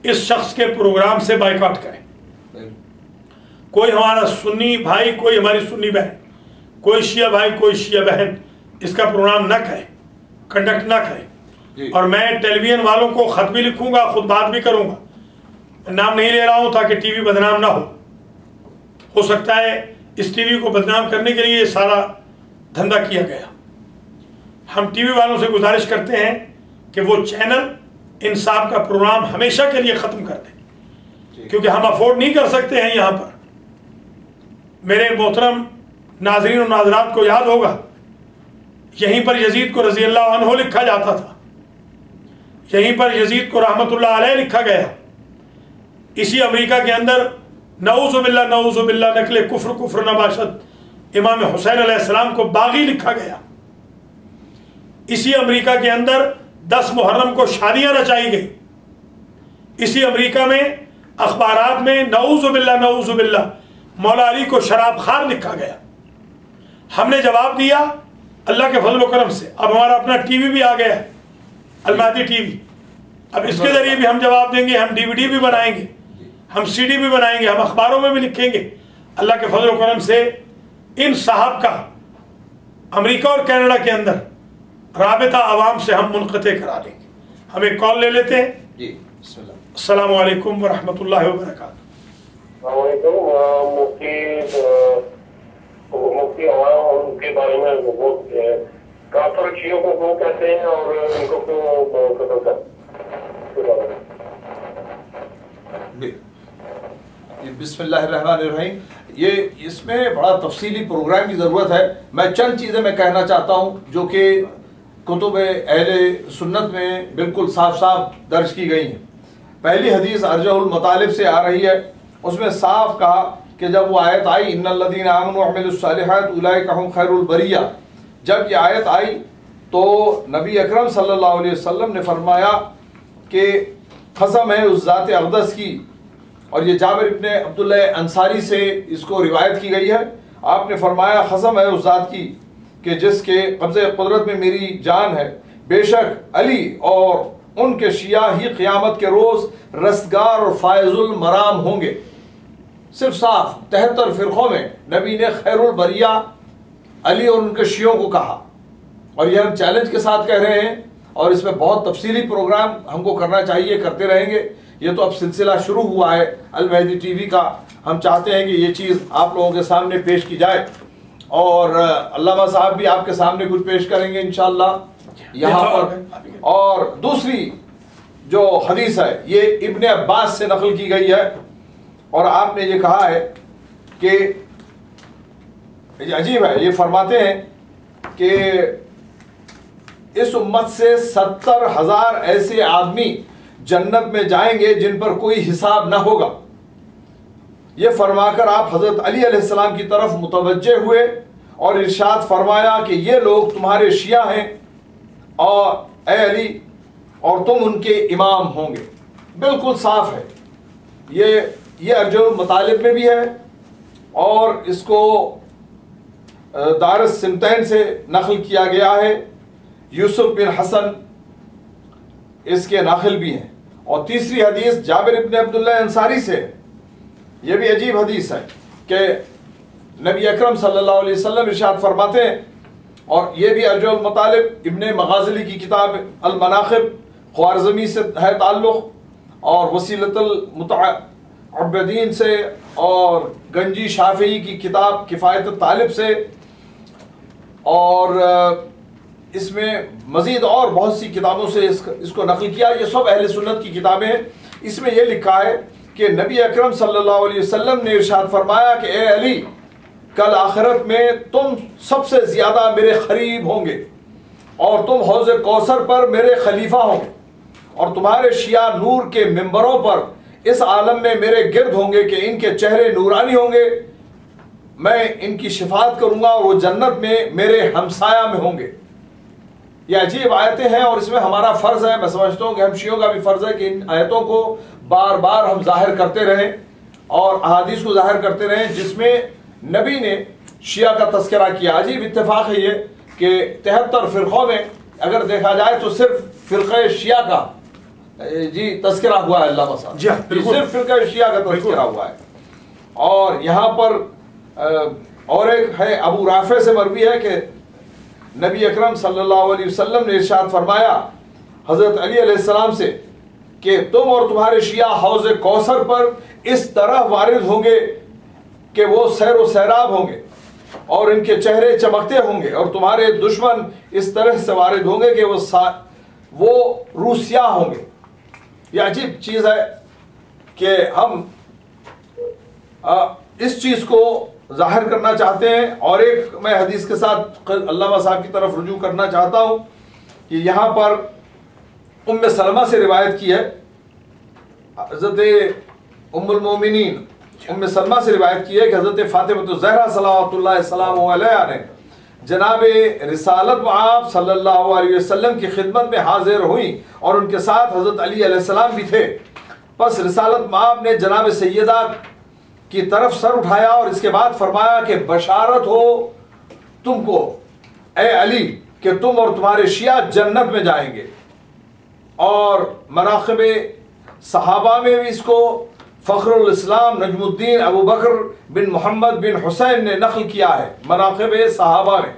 इस शख्स के प्रोग्राम से बाइकआउट करें। कोई हमारा सुन्नी भाई, कोई हमारी सुन्नी बहन, कोई शिया भाई, कोई शिया बहन इसका प्रोग्राम ना करे, कंडक्ट ना करे। और मैं टेलीविज़न वालों को ख़त भी लिखूंगा, खुद बात भी करूंगा। नाम नहीं ले रहा हूं ताकि टीवी बदनाम ना हो सकता है इस टीवी को बदनाम करने के लिए ये सारा धंधा किया गया। हम टीवी वालों से गुजारिश करते हैं कि वो चैनल इंसाफ का प्रोग्राम हमेशा के लिए ख़त्म कर दें, क्योंकि हम अफोर्ड नहीं कर सकते हैं। यहाँ पर मेरे मोहतरम नाजरीन और नाजरात को याद होगा, यहीं पर यजीद को रज़ी अल्लाह अन्हु लिखा जाता था, यहीं पर यजीद को रहमतुल्लाह अलैह लिखा गया। इसी अमेरिका के अंदर नऊज़ुबिल्लाह नकले कुफ्र कुफ्र नबाशत इमाम हुसैन अलैहिस्सलाम को बागी लिखा गया। इसी अमेरिका के अंदर 10 मुहर्रम को शादियां रचाई गई। इसी अमेरिका में अखबारात में नऊज़ुबिल्लाह मौला अली को शराब खार लिखा गया। हमने जवाब दिया अल्लाह के फजल करम से। अब हमारा अपना टीवी भी आ गया है, अलमादी टीवी। अब इसके जरिए भी हम जवाब देंगे, हम DVD भी बनाएंगे, हम CD भी बनाएंगे, हम अखबारों में भी लिखेंगे। अल्लाह के फजल करम से इन साहब का अमेरिका और कनाडा के अंदर राबिता आवाम से हम मुनक़ते करा देंगे। हम एक कॉल ले लेते हैं जी। अस्सलामु अलैकुम व रहमतुल्लाहि व बरकातहू। मुफ्ती आवाम उनके बारे में वो काफिर शियों को क्यों कहते हैं और इनको क्यों कत्ल करते हैं? बिस्मिल्लाहिर्रहमानिर्रहीम। ये इसमें बड़ा तफसीली प्रोग्राम की ज़रूरत है। मैं चंद चीज़ें मैं कहना चाहता हूँ जो कि कुतुब अहले सुन्नत में बिल्कुल साफ साफ दर्ज की गई हैं। पहली हदीस अर्जहुल मतालिब से आ रही है, उसमें साफ कहा कि जब वो आयत आई इन्नल्लज़ीना आमनू व अमिलुस सालिहात उलाइका हुम खैरुल बरिया, जब ये आयत आई तो नबी अकरम सल्लल्लाहु अलैहि वसल्लम ने फरमाया कि कसम है उस ज़ात अक़दस की, और ये जाबिर इब्ने अब्दुल्लाह अंसारी से इसको रिवायत की गई है। आपने फरमाया कसम है उस ज़ात की कि जिसके कब्ज़े कुदरत में मेरी जान है, बेशक अली और उनके शिया ही क़यामत के रोज़ रस्तगार और फायजुल मराम होंगे। सिर्फ साफ 73 फ़िरक़ों में नबी ने खैरुल बरिया अली और उनके शियों को कहा, और यह हम चैलेंज के साथ कह रहे हैं, और इसमें बहुत तफसीली प्रोग्राम हमको करना चाहिए, करते रहेंगे। ये तो अब सिलसिला शुरू हुआ है अल मेहदी टीवी का, हम चाहते हैं कि ये चीज़ आप लोगों के सामने पेश की जाए, और अल्लामा साहब भी आपके सामने कुछ पेश करेंगे इंशाअल्लाह यहाँ पर। और दूसरी जो हदीस है ये इब्ने अब्बास से नकल की गई है, और आपने ये कहा है कि अजीब है, ये फरमाते हैं कि इस उम्मत से 70,000 ऐसे आदमी जन्नत में जाएंगे जिन पर कोई हिसाब ना होगा। ये फरमाकर आप हजरत अली अलैहिस्सलाम की तरफ मुतवज्जे हुए और इरशाद फरमाया कि ये लोग तुम्हारे शिया हैं और ए अली, और तुम उनके इमाम होंगे। बिल्कुल साफ है, ये अर्जुल मतालिब में भी है, और इसको दारस सिमतैन से नकल किया गया है, यूसुफ बिन हसन इसके नाखिल भी हैं। और तीसरी हदीस जाबिर इब्ने अब्दुल्लाह अंसारी से, यह भी अजीब हदीस है कि नबी अकरम सल्लल्लाहु अलैहि वसल्लम इरशाद फरमाते हैं, और यह भी अर्जुल मतालिब इब्ने मगाज़िली की किताब अल मनाक़िब ख्वारज़मी से है ताल्लुक़, और वसीलतुल मुतअब्बिदीन से, और गंजी शाफ़ी की किताब किफ़ायत तालिब से, और इसमें मज़ीद और बहुत सी किताबों से इसको नकल किया। ये सब अहले सुन्नत की किताबें हैं। इसमें यह लिखा है कि नबी अकरम सल्लल्लाहु अलैहि वसल्लम ने इरशाद फरमाया कि ए अली, कल आखिरत में तुम सबसे ज़्यादा मेरे करीब होंगे, और तुम हौज़ कौसर पर मेरे खलीफा होंगे, और तुम्हारे शिया नूर के मिंबरों पर इस आलम में मेरे गिर्द होंगे कि इनके चेहरे नूरानी होंगे, मैं इनकी शिफात करूँगा और वो जन्नत में मेरे हमसाया में होंगे। ये अजीब आयतें हैं, और इसमें हमारा फ़र्ज़ है, मैं समझता हूँ कि हम शियों का भी फ़र्ज़ है कि इन आयतों को बार बार हम ज़ाहिर करते रहें और अहादीस को ज़ाहिर करते रहें जिसमें नबी ने शिया का तज़किरा किया। अजीब इत्तेफाक है ये कि 73 फ़िरक़ों में अगर देखा जाए तो सिर्फ फ़िरक़े शिया का तज़किरा हुआ है। अल्लामा साहब जी हाँ, सिर्फ फ़िरक़े शिया का तज़किरा हुआ है। और यहाँ पर और एक है, अबू राफ़े से मरवी है कि नबी अकरम सल्लल्लाहु अलैहि वसल्लम ने इरशाद फरमाया हज़रत अली अलैहिस्सलाम से कि तुम और तुम्हारे शिया हौज़ कौसर पर इस तरह वारिद होंगे कि वो सैर व सैराब होंगे, और इनके चेहरे चमकते होंगे, और तुम्हारे दुश्मन इस तरह से वारिद होंगे कि वो रूसिया होंगे। ये अजीब चीज़ है कि हम इस चीज़ को ज़ाहिर करना चाहते हैं। और एक मैं हदीस के साथ अल्लामा साहब की तरफ रुजू करना चाहता हूँ कि यहाँ पर उम्मे सलमा से रिवायत की है, हज़रत उम्मुल मोमिनीन उम्मे सलमा से रिवायत की है कि हज़रत फ़ातिमा ज़हरा सलावतुल्लाह सलामु अलैहा ने जनाब रिसालत आप सल्लल्लाहु अलैहि वसल्लम की खिदमत में हाजिर हुई, और उनके साथ हज़रत अली अलैहिस्सलाम भी थे। बस रिसालत माब ने जनाब सैयदा की तरफ सर उठाया और इसके बाद फरमाया कि बशारत हो तुमको ए अली कि तुम और तुम्हारे शिया जन्नत में जाएंगे। और मनाक़िब सहाबा में भी इसको फ़ख्रुल इस्लाम नजमुद्दीन अबू बकर बिन मोहम्मद बिन हुसैन ने नक़ल किया है मनाक़िब सहाबा में।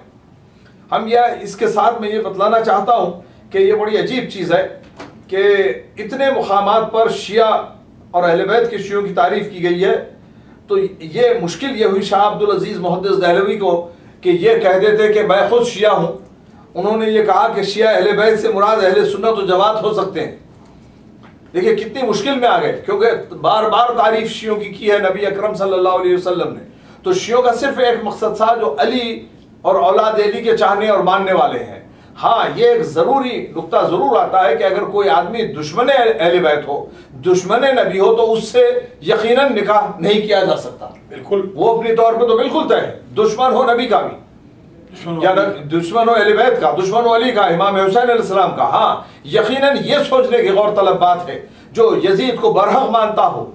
हम यह इसके साथ में ये बतलाना चाहता हूँ कि ये बड़ी अजीब चीज़ है कि इतने मुक़ामात पर शिया और अहले बैत के शियों की तारीफ़ की गई है, तो ये मुश्किल ये हुई शाह अब्दुल अजीज़ मुहद्दिस दहलवी को कि ये कह देते कि मैं खुद शिया हूँ। उन्होंने ये कहा कि शिया अहले बैत से मुराद अहले सुन्नत व जमात हो सकते हैं। देखिए कितनी मुश्किल में आ गए, क्योंकि बार बार तारीफ शियों की है नबी अकरम सल्लल्लाहु अलैहि वसल्लम ने। तो शियों का सिर्फ एक मकसद था जो अली और औलाद अली के चाहने और मानने वाले हैं। हाँ, ये एक जरूरी नुक्ता जरूर आता है कि अगर कोई आदमी दुश्मन अहले बैत हो, दुश्मन नबी हो, तो उससे यकीनन निकाह नहीं किया जा सकता। बिल्कुल, वो अपने तौर पे तो बिल्कुल तय है, दुश्मन हो नबी का भी, या दुश्मन हो अहले बैत का, दुश्मन हो अली का, इमाम हुसैन अलैहिस्सलाम का। हाँ, यकीनन ये सोचने की गौरतलब बात है, जो यजीद को बरहक मानता हो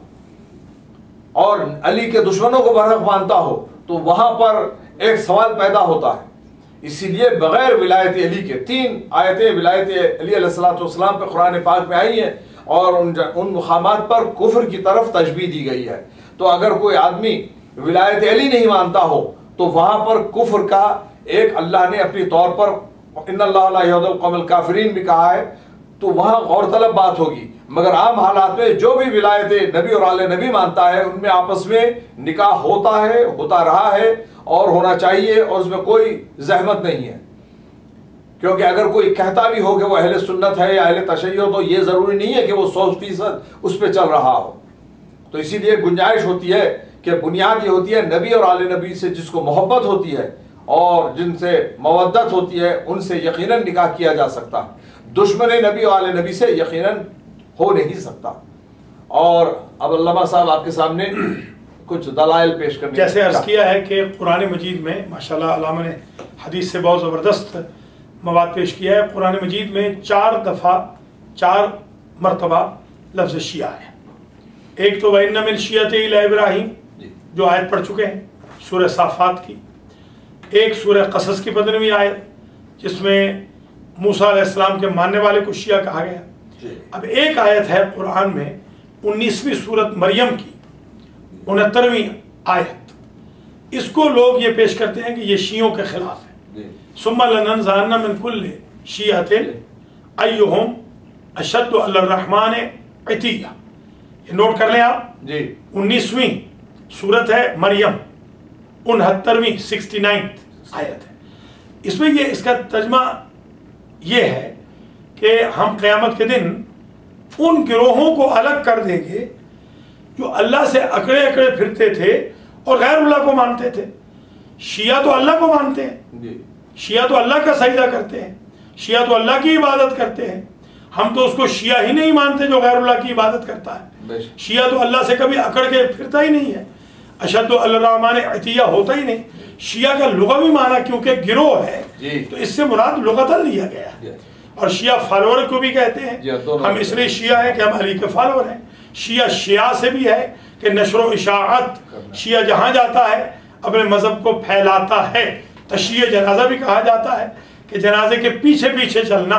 और अली के दुश्मनों को बरहक मानता हो, तो वहां पर एक सवाल पैदा होता है। इसीलिए बगैर विलायत अली के 3 आयतें विलायत अली अलैहिस्सलाम पे कुरान पाक में आई हैं और उन मुकामात पर कुफ्र की तरफ तशबीह दी गई है। तो अगर कोई आदमी विलायत अली नहीं मानता हो तो वहां पर कुफ्र का एक अल्लाह ने अपनी तौर पर इन्नल्लाह ला यहदुल कौमल काफिरीन भी कहा है, तो वहां गौरतलब बात होगी। मगर आम हालात में जो भी विलायत नबी और आले नबी मानता है, उनमें आपस में निकाह होता है, होता रहा है और होना चाहिए, और उसमें कोई जहमत नहीं है। क्योंकि अगर कोई कहता भी हो कि वो अहले सुन्नत है या अहले तशय्युअ, तो ये जरूरी नहीं है कि वो 100% उस पर चल रहा हो। तो इसीलिए गुंजाइश होती है कि बुनियाद ये होती है, नबी और आले नबी से जिसको मोहब्बत होती है और जिनसे मवद्दत होती है, उनसे यकीनन निकाह किया जा सकता। दुश्मन नबी और आले नबी से यकीनन हो नहीं सकता। और अब अल्लामा साहब आपके सामने कुछ दलाइल पेश करने, जैसे अर्ज किया है कि कुरान मजीद में माशाल्लाह अल्लामा ने हदीस से बहुत ज़बरदस्त मवाद पेश किया है। कुरान मजीद में 4 मरतबा लफ्ज़ शिया है। एक तो वइन्न मिन शिय्यति इला इब्राहीम, जो आयत पढ़ चुके हैं सूरह साफ़ात की। एक सूरह क़सस की 15वीं आयत, जिसमें मूसा अलैहिस्सलाम के मानने वाले को शिया कहा गया। अब एक आयत है कुरान में 19वीं सूरत मरियम की 69वीं आयत, इसको लोग ये पेश करते हैं कि ये शियों के खिलाफ है। सुम्मा लननज़अन्ना मिन कुल्लि शिय्यतिन अय्युहुम अशद्दु अला रहमान इतिया। ये नोट कर लें आप जी। 19वीं सूरत है मरियम, 69वीं 69th आयत है। इसमें ये इसका तर्जमा ये है कि हम क़यामत के दिन उन गिरोहों को अलग कर देंगे जो अल्लाह से अकड़े अकड़े फिरते थे और गैरुल्लाह को मानते थे। शिया तो अल्लाह को मानते हैं, शिया तो अल्लाह का सजदा करते हैं, शिया तो अल्लाह की इबादत करते हैं। हम तो उसको शिया ही नहीं मानते जो गैरुल्लाह की इबादत करता है। शिया तो अल्लाह से कभी अकड़ के फिरता ही नहीं है, अशद्दु अला रहमान इतिया होता ही नहीं। शिया का लुग़वी माना क्योंकि गिरोह है, तो इससे मुराद लुग़तन लिया गया। और शिया फॉलोअर को भी कहते हैं, हम इसलिए शिया हैं कि हम अली के फॉलोअर हैं। शिया शिया से भी है कि नशर इशाअत, शिया जहाँ जाता है अपने मजहब को फैलाता है। तशय्युअ जनाजा भी कहा जाता है कि जनाजे के पीछे पीछे चलना।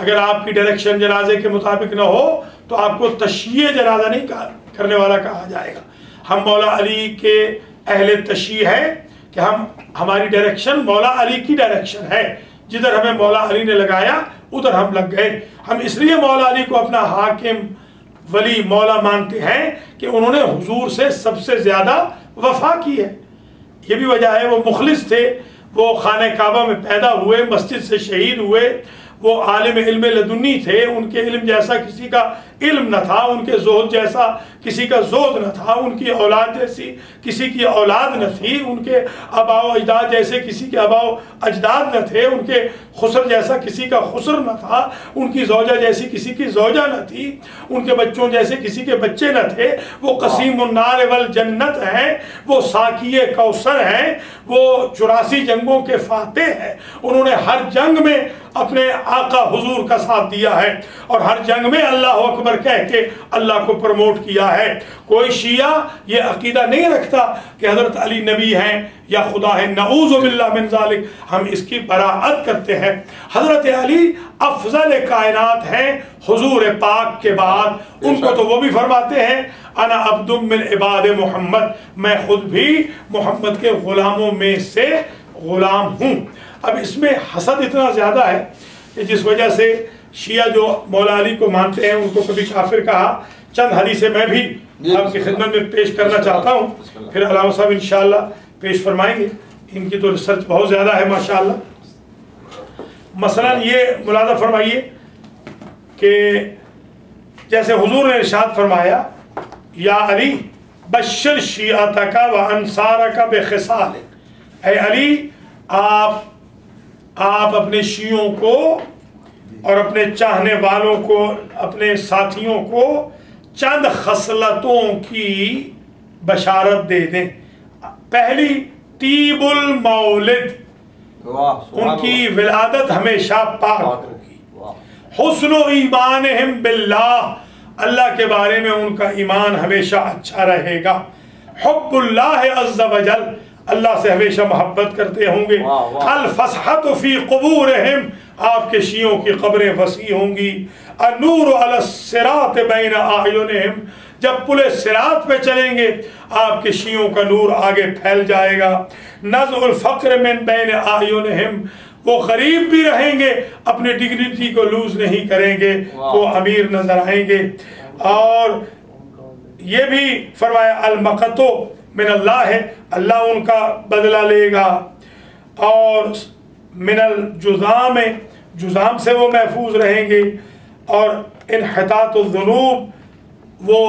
अगर आपकी डायरेक्शन जनाजे के मुताबिक न हो तो आपको तशय्युअ जनाजा नहीं करने वाला कहा जाएगा। हम मौला अली के अहले तशय्युअ हैं कि हमारी डायरेक्शन मौला अली की डायरेक्शन है। जिधर हमें मौला अली ने लगाया उधर हम लग गए। हम इसलिए मौला अली को अपना हाकिम वली मौला मानते हैं कि उन्होंने हुजूर से सबसे ज़्यादा वफा की है। ये भी वजह है, वो मुखलिस थे, वो खाने काबा में पैदा हुए, मस्जिद से शहीद हुए, वो आलिम इल्म लदुन्नी थे। उनके इल्म जैसा किसी का इल्म न था, उनके जोहद जैसा किसी का जोहद न था, उनकी औलाद जैसी किसी की औलाद न थी, उनके अबाव अजदाद जैसे किसी के अबाव अजदाद न थे, उनके खुसर जैसा किसी का खुसर न था, उनकी जौजा जैसी किसी की जौजा न थी, उनके बच्चों जैसे किसी के बच्चे न थे। वो कसीमुन्नार वल जन्नत हैं, वो साकिये कौसर हैं, वो 84 जंगों के फातेह हैं। उन्होंने हर जंग में अपने आका हुजूर का साथ दिया है और हर जंग में अल्लाह अकबर कह के अल्लाह को प्रमोट किया है। कोई शिया ये अकीदा नहीं रखता कि हजरत अली नबी हैं या खुदा है, नऊज़ु बिल्लाह मिन ज़ालिक। हम इसकी बराअत करते हैं। हजरत अली अफजल कायनात हैं हुजूर पाक के बाद। उनको तो वो भी फरमाते हैं अना अब्दुम मिन इबाद मोहम्मद, मैं खुद भी मोहम्मद के गुलामों में से गुलाम हूँ। अब इसमें हसद इतना ज़्यादा है कि जिस वजह से शिया जो मौला अली को मानते हैं उनको कभी काफिर कहा। चंद हदीसें मैं भी आपकी खिदमत में पेश करना चाहता हूँ, फिर अल्लामा साहब इंशाअल्लाह पेश फरमाएंगे। इनकी तो रिसर्च बहुत ज़्यादा है माशाअल्लाह। मसलन ये मुलाज़ा फरमाइए कि जैसे हुजूर ने इरशाद फरमाया या अली बशर शियातका व अंसारका बेखिसाल, ऐ अली आप अपने शियों को और अपने चाहने वालों को, अपने साथियों को चंद खसलतों की बशारत दे दें। पहली, तीबुल मौलिद, उनकी विलादत हमेशा पाक होगी। हुस्नु ईमानहिम बिल्लाह, अल्लाह के बारे में उनका ईमान हमेशा अच्छा रहेगा। हुब्बुल्लाह अज़्ज़ वजल, अल्लाह से हमेशा मोहब्बत करते होंगे। अल फसहतु फी क़ुबूरिहिम, आपके शियों की कब्रें वसी होंगी। अन्नूर अलस सिरात बैन आयुनिहिम, जब पुले सिरात पे चलेंगे आपके शियों का नूर आगे फैल जाएगा। नज़ुल फ़क्र मिन बैन आयुनिहिम, वो गरीब भी रहेंगे, अपनी डिग्निटी को लूज नहीं करेंगे, वो अमीर नजर आएंगे। और ये भी फरमाया अल मक़तो मिन अल्लाह है, अल्लाह उनका बदला लेगा। और मिनल जुज़ाम, जुज़ाम से वो महफूज रहेंगे। और इन्हितातुज़ ज़ुनूब, वो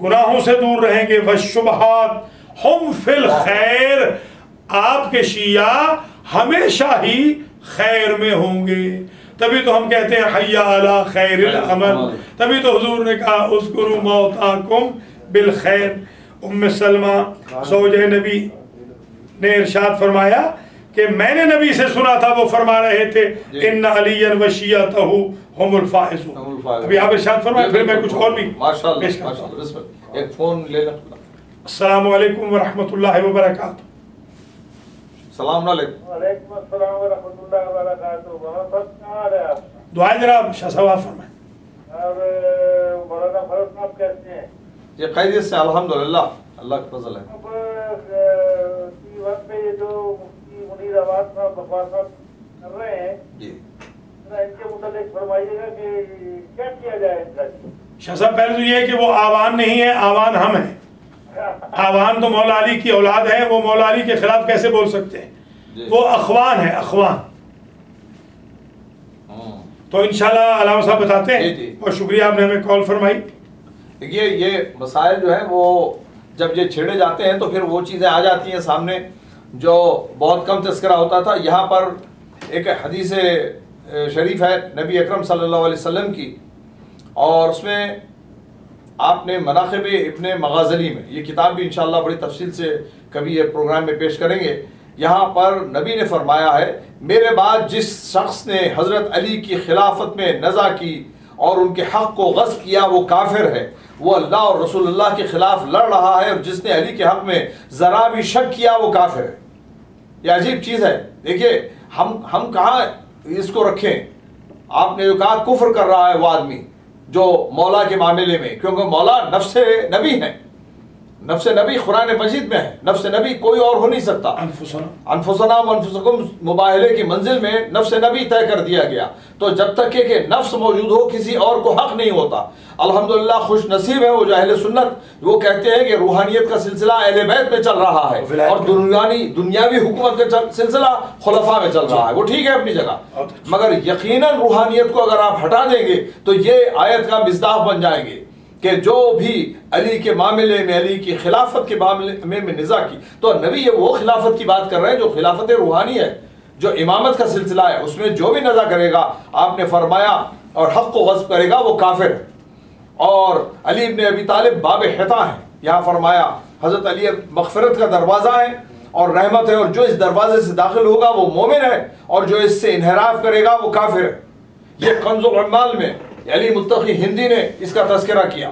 गुनाहों से दूर रहेंगे। वशुबहात हुम फिल खैर, आपके शिया हमेशा ही खैर में होंगे। तभी तो हम कहते हैं हय्या अला खैरिल अमल, तभी तो हुजूर ने कहा उज़कुरू मौताकुम बिल खैर। उम्मे सलमा ज़ौजे नबी ने इरशाद फरमाया कि मैंने नबी से सुना था, वो फरमा रहे थे इन्ना अलियन व शियतहु हुमुल फाइज़ून। अभी आप इरशाद फरमाए, फिर मैं कुछ और भी पेश करता हूं। एक फोन ले लें। अस्सलामु अलैकुम व रहमतुल्लाहि व बरकातुहू। सलाम अलैकुम। वालेकुम अस्सलाम व रहमतुल्लाहि व बरकातुहू। बहुत कहाँ आ रहे हैं आप? दुआ जनाब, शाह साहब फरमाएं। और मौलाना फरूक साहब कैसे हैं? ये खैरियत से अल्हम्दुलिल्लाह, अल्लाह का फजल है। अब वक्त पे ये जो मुफ्ती मुनीर अवाद साहब बकवास कर रहे हैं जी, इनके मुताबिक फरमाइएगा कि क्या किया जाए इनका। शाह साहब, पहले तो ये है कि वो आवान नहीं है, आवान हम हैं। आवान तो मौला अली की औलाद है, वो मौला अली के खिलाफ कैसे बोल सकते हैं? वो अखवान है, अखवान। तो इंशाल्लाह अलामा साहब बताते हैं। और शुक्रिया आपने हमें कॉल फरमाई। देखिए, ये मसाइल जो है वो जब ये छेड़े जाते हैं तो फिर वो चीज़ें आ जाती हैं सामने जो बहुत कम तस्करा होता था। यहाँ पर एक हदीस शरीफ है नबी अकरम सल्लल्लाहु अलैहि वसल्लम की, और उसमें आपने मनाक़िब इब्ने मगाज़ली में, ये किताब भी इंशाअल्लाह बड़ी तफसील से कभी ये प्रोग्राम में पेश करेंगे। यहाँ पर नबी ने फरमाया है, मेरे बाद जिस शख्स ने हज़रत अली की खिलाफत में नज़ा की और उनके हक़ को गस्ब किया वो काफिर है। वो अल्लाह और रसूलुल्लाह के खिलाफ लड़ रहा है, और जिसने अली के हक़ में ज़रा भी शक किया वो काफिर है। ये अजीब चीज़ है। देखिए, हम कहाँ इसको रखें? आपने जो कहा कुफ्र कर रहा है वो आदमी जो मौला के मामले में, क्योंकि मौला नफ्से नबी है। नफ्स नबी कुरान मजीद में है, नफ्स नबी कोई और हो नहीं सकता। अनफुसना व अनफुसकुम मुबाहले की मंजिल में नफ्स नबी तय कर दिया गया। तो जब तक कि नफ्स मौजूद हो किसी और को हक नहीं होता। अल्हम्दुलिल्लाह खुश नसीब है वो जो अहले सुन्नत, वो कहते हैं कि रूहानियत का सिलसिला अहले बैत में चल रहा है और दुनियावी हुकूमत का सिलसिला खुलफा में चल रहा है। वो ठीक है अपनी जगह, मगर यकीनन रूहानियत को अगर आप हटा देंगे तो ये आयत का मिज़दाक़ बन जाएंगे कि जो भी अली के मामले में, अली की खिलाफत के मामले में निज़ा की, तो नबी ये वो खिलाफत की बात कर रहे हैं जो खिलाफत रूहानी है, जो इमामत का सिलसिला है। उसमें जो भी नज़ा करेगा, आपने फरमाया, और हक़ को गस्ब करेगा वो काफिर है। और अली इब्ने अबी तालिब बाब हिता है। यहाँ फरमाया हज़रत अली मग़फ़िरत का दरवाज़ा है और रहमत है, और जो इस दरवाजे से दाखिल होगा वो मोमिन है, और जो इससे इन्हिराफ करेगा वो काफिर है। ये कंज़ुल अम्माल में अली मुत्तकी हिंदी ने इसका तज़किरा किया।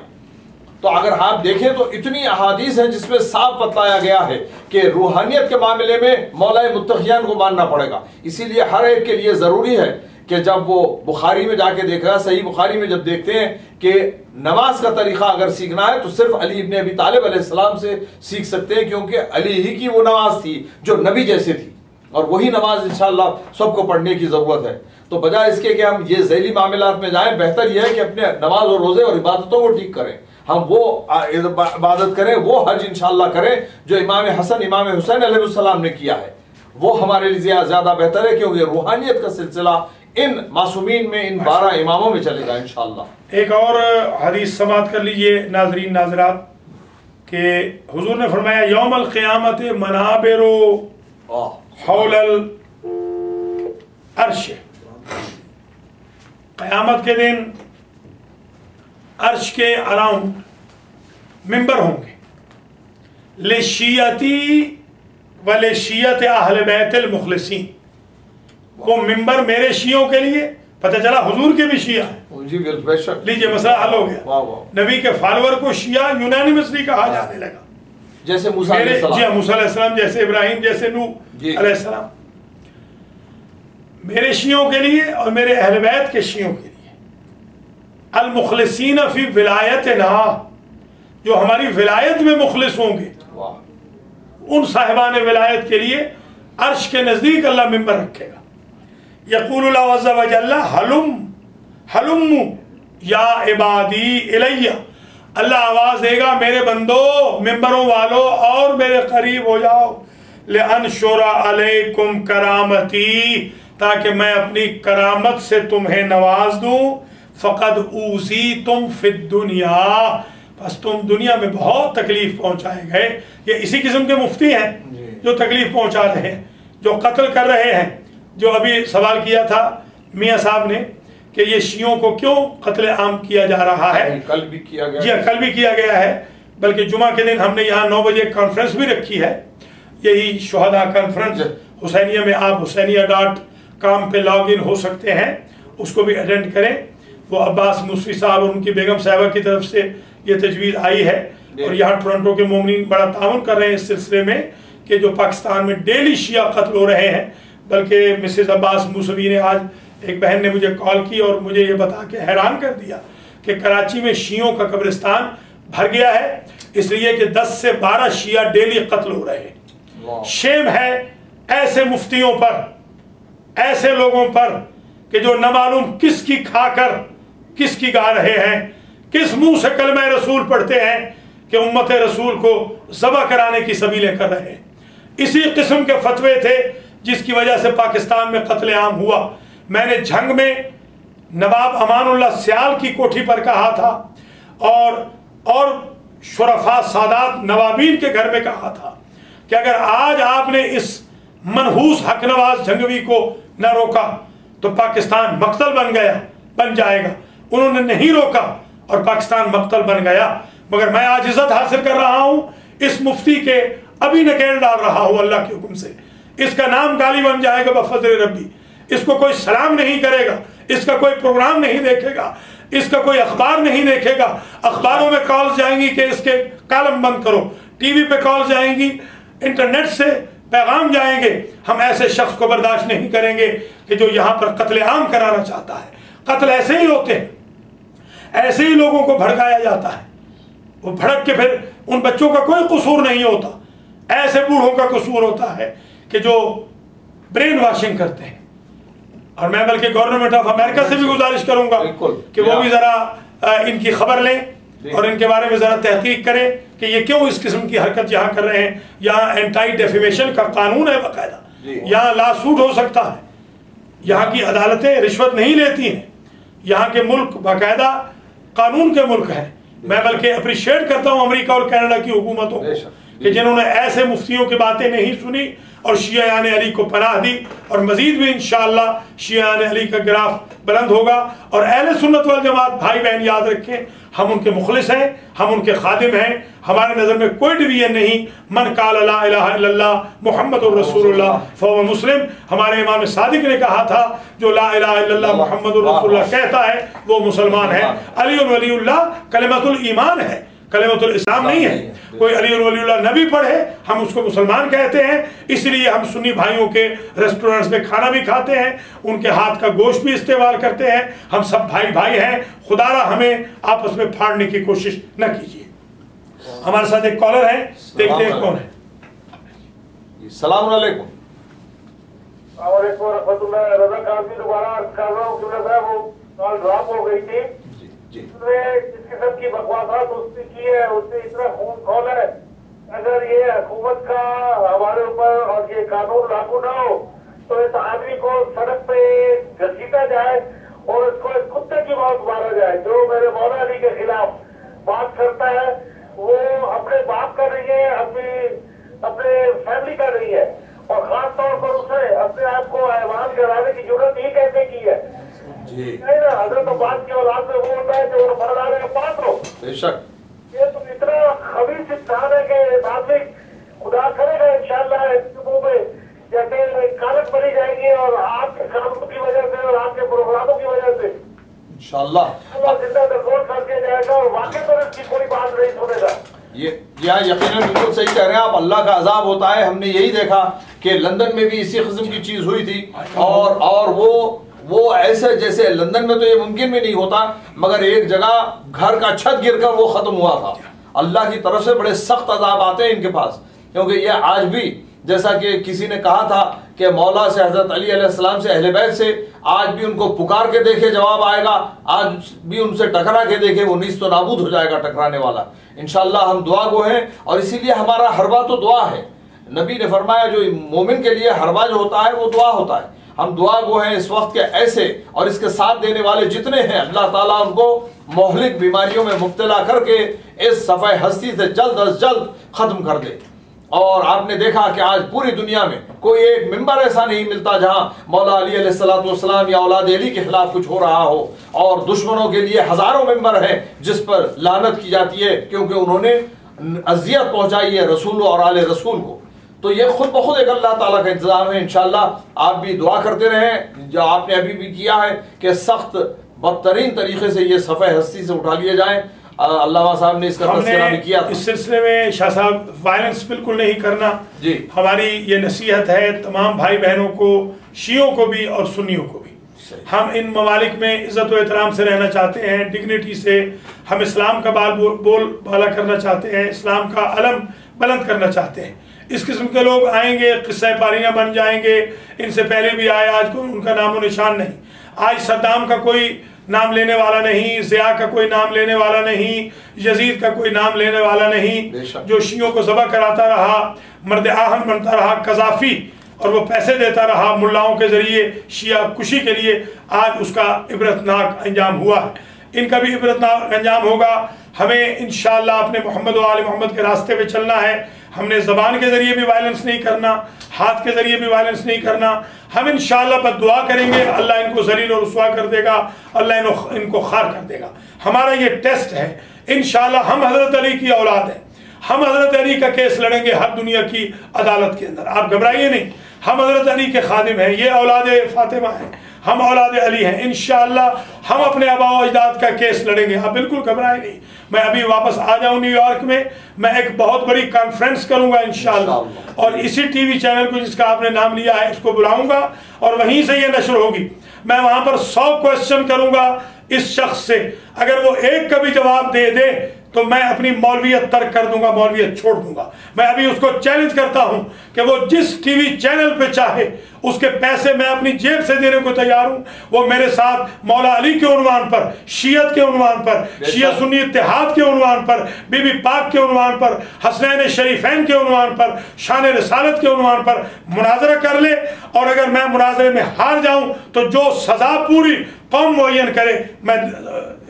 तो अगर आप देखें तो इतनी अहादीस है जिसमें साफ बतलाया गया है कि रूहानियत के मामले में मौला मुत्तकियान को मानना पड़ेगा। इसीलिए हर एक के लिए ज़रूरी है कि जब वो बुखारी में जाके देखा, सही बुखारी में जब देखते हैं कि नमाज का तरीक़ा अगर सीखना है तो सिर्फ अली इब्ने अबी तालिब अलैहिस्सलाम से सीख सकते हैं, क्योंकि अली ही की वो नमाज थी जो नबी जैसे थी, और वही नमाज इंशाअल्लाह सबको पढ़ने की ज़रूरत है। तो बजाय इसके कि हम ये ज़ैली मामलात में जाएं, बेहतर यह है कि अपने नमाज और रोज़े और इबादतों को ठीक करें। हम वो इबादत करें, वो हज इंशाअल्लाह करें जो इमाम हसन इमाम हुसैन अलैहिस्सलाम ने किया है। वो हमारे लिए ज़्यादा बेहतर है, क्योंकि रूहानियत का सिलसिला इन मासूमीन में, इन 12 इमामों में चलेगा इंशाअल्लाह। एक और हदीस समात कर लीजिए नाजरीन नाजरात कि हुजूर ने फरमाया यौमल क़ियामत मनाबिरो हौलल अर्श, क़यामत के दिन अर्श के अराउंड मिंबर होंगे, ले शियती व ले शियत अहले बैतुल मुखलिसीन। वो मिंबर मेरे शियों के लिए, पता चला हुजूर के भी शिया है। लीजिए मसला हल हो गया। नबी के फॉलोअर को शिया यूनानिमसली कहा जाने लगा, जैसे मूसा अलैहिस्सलाम, जैसे इब्राहिम, जैसे नूह अलैहिस्सलाम। मेरे शियों के लिए और मेरे अहले बैत के शियों के लिए अल मुखलिसीन फी विलायतना, जो हमारी विलायत में मुखलिस होंगे, उन साहिबान विलायत के लिए अर्श के नजदीक अल्लाह मिंबर रखेगा। यक़ूलु अज़्ज़ा व जल्ला हलुम्मु या इबादी इलैया, अल्लाह आवाज देगा मेरे बंदो, मिंबरों वालों, और मेरे करीब हो जाओ, लिअनशुरा अलैकुम करामती, ताकि मैं अपनी करामत से तुम्हें नवाज दूं। फ़क़द ऊज़ी तुम फिद दुनिया, बस तुम दुनिया में बहुत तकलीफ पहुंचाए गए। ये इसी किस्म के मुफ्ती हैं जो तकलीफ पहुंचा रहे हैं, जो कत्ल कर रहे हैं। जो अभी सवाल किया था मियाँ साहब ने कि ये शियों को क्यों कत्ल आम किया जा रहा है, कल भी किया गया। जी कल भी किया गया है, बल्कि जुमा के दिन हमने यहाँ 9 बजे कॉन्फ्रेंस भी रखी है, यही शुहदा कॉन्फ्रेंस हुसैनिया में। आप husainiya.com पे लॉग इन हो सकते हैं, उसको भी अटेंड करें। वो अब्बास मुस्वी साहब और उनकी बेगम साहिबा की तरफ से ये तजवीज़ आई है, और यहाँ टोरंटो के मोमिनीन बड़ा ताउन कर रहे हैं इस सिलसिले में कि जो पाकिस्तान में डेली शिया कत्ल हो रहे हैं। बल्कि मिसेस अब्बास मुसवी ने, आज एक बहन ने मुझे कॉल की और मुझे ये बता के हैरान कर दिया कि कराची में शियों का कब्रिस्तान भर गया है, इसलिए कि 10 से 12 शिया डेली कत्ल हो रहे हैं। शेम है ऐसे मुफ्तियों पर, ऐसे लोगों पर कि जो न मालूम किसकी खाकर किसकी गा रहे हैं, किस मुंह से कलमा रसूल पढ़ते हैं कि उम्मत रसूल को ज़बह कराने की सबीलें कर रहे हैं। इसी किस्म के फतवे थे जिसकी वजह से पाकिस्तान में कत्ले आम हुआ। मैंने झंग में नवाब अमानुल्लाह सियाल की कोठी पर कहा था, और शुरफा सादात नवाबीन के घर में कहा था कि अगर आज आपने इस मनहूस हक नवाज झंगवी को न रोका तो पाकिस्तान मक्तल बन जाएगा। उन्होंने नहीं रोका और पाकिस्तान मक्तल बन गया। मगर मैं आज इज्जत हासिल कर रहा हूँ इस मुफ्ती के, अभी नकेल डाल रहा हूँ अल्लाह के हुक्म से। इसका नाम गाली बन जाएगा बफज़ल रब्बी, इसको कोई सलाम नहीं करेगा, इसका कोई प्रोग्राम नहीं देखेगा, इसका कोई अखबार नहीं देखेगा। अखबारों में कॉल्स जाएंगी कि इसके कॉलम बंद करो, टीवी पे कॉल्स जाएंगी, इंटरनेट से पैगाम जाएंगे। हम ऐसे शख्स को बर्दाश्त नहीं करेंगे कि जो यहाँ पर कत्ले आम कराना चाहता है। कत्ल ऐसे ही होते हैं, ऐसे ही लोगों को भड़काया जाता है, वो भड़क के फिर उन बच्चों का कोई कसूर नहीं होता, ऐसे बूढ़ों का कसूर होता है कि जो ब्रेन वॉशिंग करते हैं। और मैं बल्कि गवर्नमेंट ऑफ अमेरिका से भी गुजारिश करूंगा कि वो भी जरा इनकी खबर लें और इनके बारे में जरा तहकीक करें कि ये क्यों इस किस्म की हरकत यहाँ कर रहे हैं। यहाँ एंटी डेफेमेशन का कानून है बाकायदा, यहाँ लॉसूट हो सकता है। यहाँ की अदालतें रिश्वत नहीं लेती हैं, यहाँ के मुल्क बाकायदा कानून के मुल्क हैं। मैं बल्कि अप्रिशिएट करता हूँ अमेरिका और कनाडा की हुकूमतों को कि जिन्होंने ऐसे मुफ्तियों की बातें नहीं सुनी और शियाने अली को पनाह दी। और मजीद भी इंशाअल्लाह शियाने अली का ग्राफ बुलंद होगा। और अहले सुन्नत वल जमात भाई बहन याद रखें, हम उनके मुखलिस हैं, हम उनके खादिम हैं। हमारे नज़र में कोई डिवीजन नहीं। मन काल ला इलाहा इल्लल्लाह मुहम्मदुर रसूलुल्लाह फहुव मुस्लिम। हमारे इमाम सादिक ने कहा था जो ला इलाहा इल्लल्लाह मुहम्मदुर रसूलुल्लाह कहता है वो मुसलमान है। अली वलीउल्लाह कलिमतुल ईमान है, कलिमतुल इस्लाम नहीं है। कोई अली वलीउल्लाह नबी पढ़े हम उसको मुसलमान कहते हैं। इसलिए हम सुन्नी भाइयों के रेस्टोरेंट्स में खाना भी खाते हैं, उनके हाथ का गोश्त भी इस्तेमाल करते हैं। हम सब भाई भाई हैं। खुदारा हमें आपस में फाड़ने की कोशिश न कीजिए। हमारे साथ एक कॉलर है, देखते हैं कौन है। सलाम अलैकुम। रज़ा खान भी दोबारा अर्ज कर रहा हूँ क्योंकि मैं वो कॉल ड्रॉप हो गई थी। उसने जिस किस्म की बकवासात उसने की है, उससे इतना खून खोल है। अगर ये हुकूमत का हमारे ऊपर और ये कानून लागू ना हो तो इस आदमी को सड़क पे घसीटा जाए और इसको एक कुत्ते की मौत मारा जाए। जो मेरे मौला अली के खिलाफ बात करता है वो अपने बाप कर रही है, अपने फैमिली कर रही है, और खास तौर पर उसे अपने आप को ऐवान कराने की जरूरत ही कैसे की है जी नहीं ना। हजरत अब्बास की औलाद में वो होता है जो वो फरदाने का पात्र हो। बेशक ये तो इतना खबीस इंसान है कि नाज़िक खुदा करेगा इंशाअल्लाह इसके मुंह में जैसे कालक बनी जाएगी, और आपके कामों की वजह से और आपके प्रोग्रामों की वजह से इंशाअल्लाह जिंदा दरगोर कर दिया जाएगा, और वाकई तो इसकी कोई बात नहीं सुनेगा। ये यकीनन बिल्कुल सही कह रहे हैं आप। अल्लाह का अजाब होता है। हमने यही देखा कि लंदन में भी इसी किस्म की चीज हुई थी, और वो ऐसे जैसे लंदन में तो ये मुमकिन भी नहीं होता, मगर एक जगह घर का छत गिरकर वो खत्म हुआ था। अल्लाह की तरफ से बड़े सख्त अजाब आते हैं इनके पास, क्योंकि ये आज भी, जैसा कि किसी ने कहा था कि मौला से, हजरत अली अलैहिस्सलाम से, अहले बैत से आज भी उनको पुकार के देखे जवाब आएगा, आज भी उनसे टकरा के देखे वो नीस तो नाबूद हो जाएगा टकराने वाला। इंशाअल्लाह हम दुआ गो हैं, और इसीलिए हमारा हरबा तो दुआ है। नबी ने फरमाया जो मोमिन के लिए हरबा जो होता है वो दुआ होता है। हम दुआ गो हैं इस वक्त के ऐसे, और इसके साथ देने वाले जितने हैं, अल्लाह ताला उनको मोहलिक बीमारियों में मुब्तला करके इस सफ़े हस्ती से जल्द अज जल्द खत्म कर दे। और आपने देखा कि आज पूरी दुनिया में कोई एक मिंबर ऐसा नहीं मिलता जहां मौला अली अलैहिस्सलाम या औलाद अली के खिलाफ कुछ हो रहा हो, और दुश्मनों के लिए हजारों मिंबर हैं जिस पर लानत की जाती है क्योंकि उन्होंने अजियत पहुंचाई है रसूल और आले रसूल को। तो ये खुद ब खुद एक अल्लाह ताला का इंतजाम है। इंशाअल्लाह आप भी दुआ करते रहें, जो आपने अभी भी किया है कि सख्त बदतरीन तरीके से ये सफ़े हस्ती से उठा लिए जाएं। अल्लामा साहब ने इसका तज़किरा भी किया था। इस सिलसिले में शाह साहब वायलेंस बिल्कुल नहीं करना जी, हमारी ये नसीहत है तमाम भाई बहनों को, शियों को भी और सुन्नियों को भी। हम इन ममालिक में इज़्ज़त व एहतराम से रहना चाहते हैं, डिग्निटी से। हम इस्लाम का बोल बाला करना चाहते हैं, इस्लाम का अलम बुलंद करना चाहते हैं। इस किस्म के लोग आएंगे, किस्सा पारियाँ बन जाएंगे। इनसे पहले भी आए, आज को उनका नामो निशान नहीं। आज सद्दाम का कोई नाम लेने वाला नहीं, ज़िया का कोई नाम लेने वाला नहीं, यजीद का कोई नाम लेने वाला नहीं। जो शियों को ज़बह कराता रहा, मर्द आहम बनता रहा, कज़ाफ़ी, और वो पैसे देता रहा मुल्लाओं के ज़रिए शिया कुशी के लिए, आज उसका इबरतनाक अंजाम हुआ है। इनका भी इबरतनाक अंजाम होगा। हमें इंशाअल्लाह अपने मोहम्मद व आले मोहम्मद के रास्ते पे चलना है। हमने ज़बान के ज़रिए भी वायलेंस नहीं करना, हाथ के ज़रिए भी वायलेंस नहीं करना। हम इंशाअल्लाह बस दुआ करेंगे, अल्लाह इनको ज़लील और रुसवा कर देगा, अल्लाह इनको खार कर देगा। हमारा ये टेस्ट है। इंशाअल्लाह हम हज़रत अली की औलाद हैं, हम हज़रत अली का केस लड़ेंगे हर दुनिया की अदालत के अंदर। आप घबराइए नहीं, हम हज़रत अली के खादिम हैं, ये औलाद फातिमा हैं, हम औलाद अली हैं। इंशाअल्लाह हम अपने आबा व अजदाद का केस लड़ेंगे। आप बिल्कुल घबराए नहीं। मैं अभी वापस आ जाऊँ न्यूयॉर्क में, मैं एक बहुत बड़ी कॉन्फ्रेंस करूँगा इंशाअल्लाह, और इसी टीवी चैनल को जिसका आपने नाम लिया है इसको बुलाऊँगा, और वहीं से ये नशर होगी। मैं वहाँ पर 100 क्वेश्चन करूँगा इस शख्स से। अगर वो एक का भी जवाब दे दे तो मैं अपनी मौलवियत तर्क कर दूंगा, मौलवियत छोड़ दूंगा। मैं अभी उसको चैलेंज करता हूं कि वो जिस टीवी चैनल पे चाहे उसके पैसे मैं अपनी जेब से देने को तैयार हूं। वो मेरे साथ मौला अली के उन्वान पर, शियत के उन्वान पर, शिया सुन्नी इत्तेहाद के उन्वान पर, बीबी पाक के उन्वान पर, हसनैन शरीफैन के उन्वान पर, शान रिसालत के उन्वान पर मुनाजरा कर ले। और अगर मैं मुनाजरे में हार जाऊं तो जो सजा पूरी कौम मुअय्यन करे मैं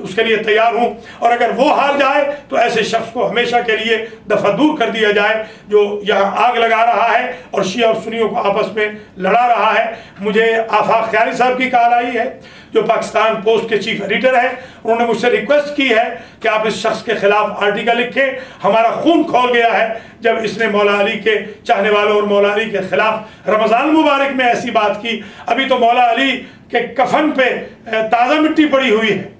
उसके लिए तैयार हूं। और अगर वो हार जाए तो ऐसे शख्स को हमेशा के लिए दफा दूर कर दिया जाए जो यहाँ आग लगा रहा है और शिया और सुन्नियों को आपस में लड़ा रहा है। मुझे आफाक ख्याली साहब की कॉल आई है जो पाकिस्तान पोस्ट के चीफ एडिटर हैं। उन्होंने मुझसे रिक्वेस्ट की है कि आप इस शख्स के खिलाफ आर्टिकल लिखें। हमारा खून खौल गया है जब इसने मौला अली के चाहने वालों और मौला अली के खिलाफ रमज़ान मुबारक में ऐसी बात की। अभी तो मौला अली के कफन पे ताज़ा मिट्टी पड़ी हुई है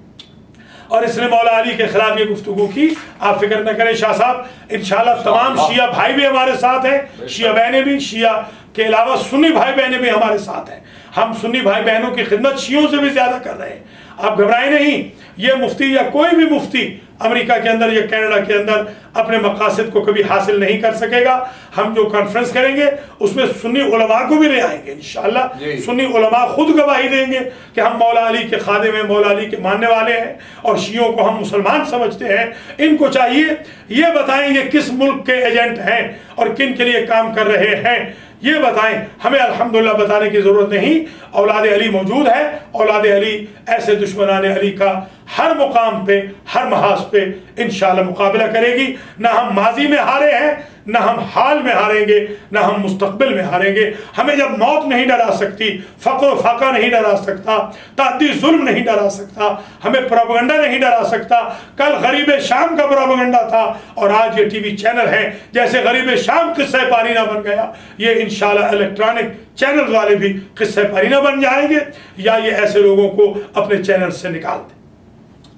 और इसने मौला अली के खिलाफ ये गुफ्तगू की। आप फिक्र न करें शाह साहब, इंशाल्लाह तमाम शिया भाई भी हमारे साथ हैं, शिया बहनें भी, शिया के अलावा सुन्नी भाई बहनें भी हमारे साथ हैं। हम सुन्नी भाई बहनों की खिदमत शियों से भी ज़्यादा कर रहे हैं। आप घबराएं नहीं। ये मुफ्ती या कोई भी मुफ्ती अमेरिका के अंदर या कनाडा के अंदर अपने मकासद को कभी हासिल नहीं कर सकेगा। हम जो कॉन्फ्रेंस करेंगे उसमें सुन्नी उलमा को भी ले आएंगे इंशाअल्लाह। सुन्नी उलमा खुद गवाही देंगे कि हम मौला अली के खादिम हैं, मौला अली के मानने वाले हैं और शियों को हम मुसलमान समझते हैं। इनको चाहिए ये बताएं ये किस मुल्क के एजेंट हैं और किन के लिए काम कर रहे हैं, ये बताएं। हमें अल्हम्दुलिल्लाह बताने की ज़रूरत नहीं। औलाद अली मौजूद है। औलाद अली ऐसे दुश्मनान अली का हर मुकाम पे, हर महाज पे इंशाअल्लाह मुकाबला करेगी। ना हम माजी में हारे हैं, ना हम हाल में हारेंगे, ना हम मुस्तकबिल में हारेंगे। हमें जब मौत नहीं डरा सकती, फ़क़्र फाका नहीं डरा सकता, तादी जुल्म नहीं डरा सकता, हमें प्रोपेगेंडा नहीं डरा सकता। कल गरीब शाम का प्रोपेगेंडा था और आज ये टीवी चैनल है। जैसे गरीब शाम किस्सा पारीना बन गया, ये इंशाअल्लाह इलेक्ट्रॉनिक चैनल वाले भी किस्सा पारीना बन जाएंगे, या ये ऐसे लोगों को अपने चैनल से निकाल दें।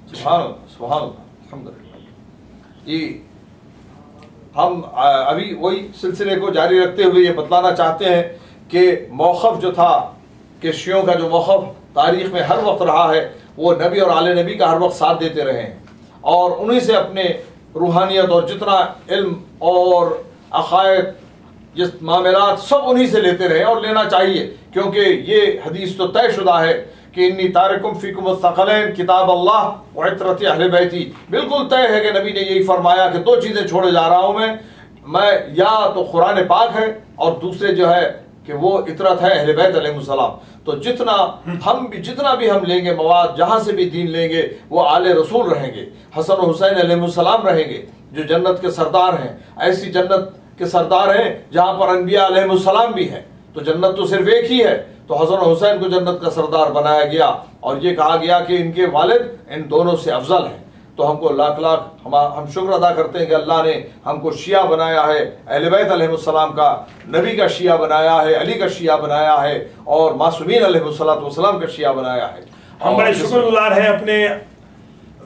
सुभान अल्लाह, अल्हम्दुलिल्लाह। ये हम अभी वही सिलसिले को जारी रखते हुए ये बतलाना चाहते हैं कि मौक़िफ़ जो था, कि शियों का जो मौक़िफ़ तारीख़ में हर वक्त रहा है, वो नबी और आले नबी का हर वक्त साथ देते रहे हैं और उन्हीं से अपने रूहानियत और जितना इल्म और अक़ायद जिस मामलात सब उन्हीं से लेते रहे और लेना चाहिए, क्योंकि ये हदीस तो तयशुदा है कि इन्नी तारिकुम फ़ीकुम अस-सक़लैन किताब अल्लाह व इतरत अहले बैती। बिल्कुल तय है कि नबी ने यही फरमाया कि दो चीज़ें छोड़े जा रहा हूँ मैं या तो कुरान पाक है और दूसरे जो है कि वो इतरत है अहले बैत अलैहिमुस्सलाम। तो जितना भी हम लेंगे मवाद, जहाँ से भी दीन लेंगे, वो आले रसूल रहेंगे, हसन हुसैन अलैहिमुस्सलाम रहेंगे जो जन्नत के सरदार हैं। ऐसी जन्नत के सरदार हैं जहाँ पर अनबिया अलैहिमुस्सलाम भी हैं। तो जन्नत तो सिर्फ एक ही है, तो हसन हुसैन को जन्नत का सरदार बनाया गया और ये कहा गया कि इनके वालिद इन दोनों से अफजल हैं। तो हमको लाख लाख हम शुक्र अदा करते हैं कि अल्लाह ने हमको शिया बनाया है, अहले बैत अलैहिमुस्सलाम का नबी का शिया बनाया है, अली का शिया बनाया है और मासूमीन अलैहिमुस्सलाम का शिया बनाया है। हम बड़े शुक्रगुजार हैं अपने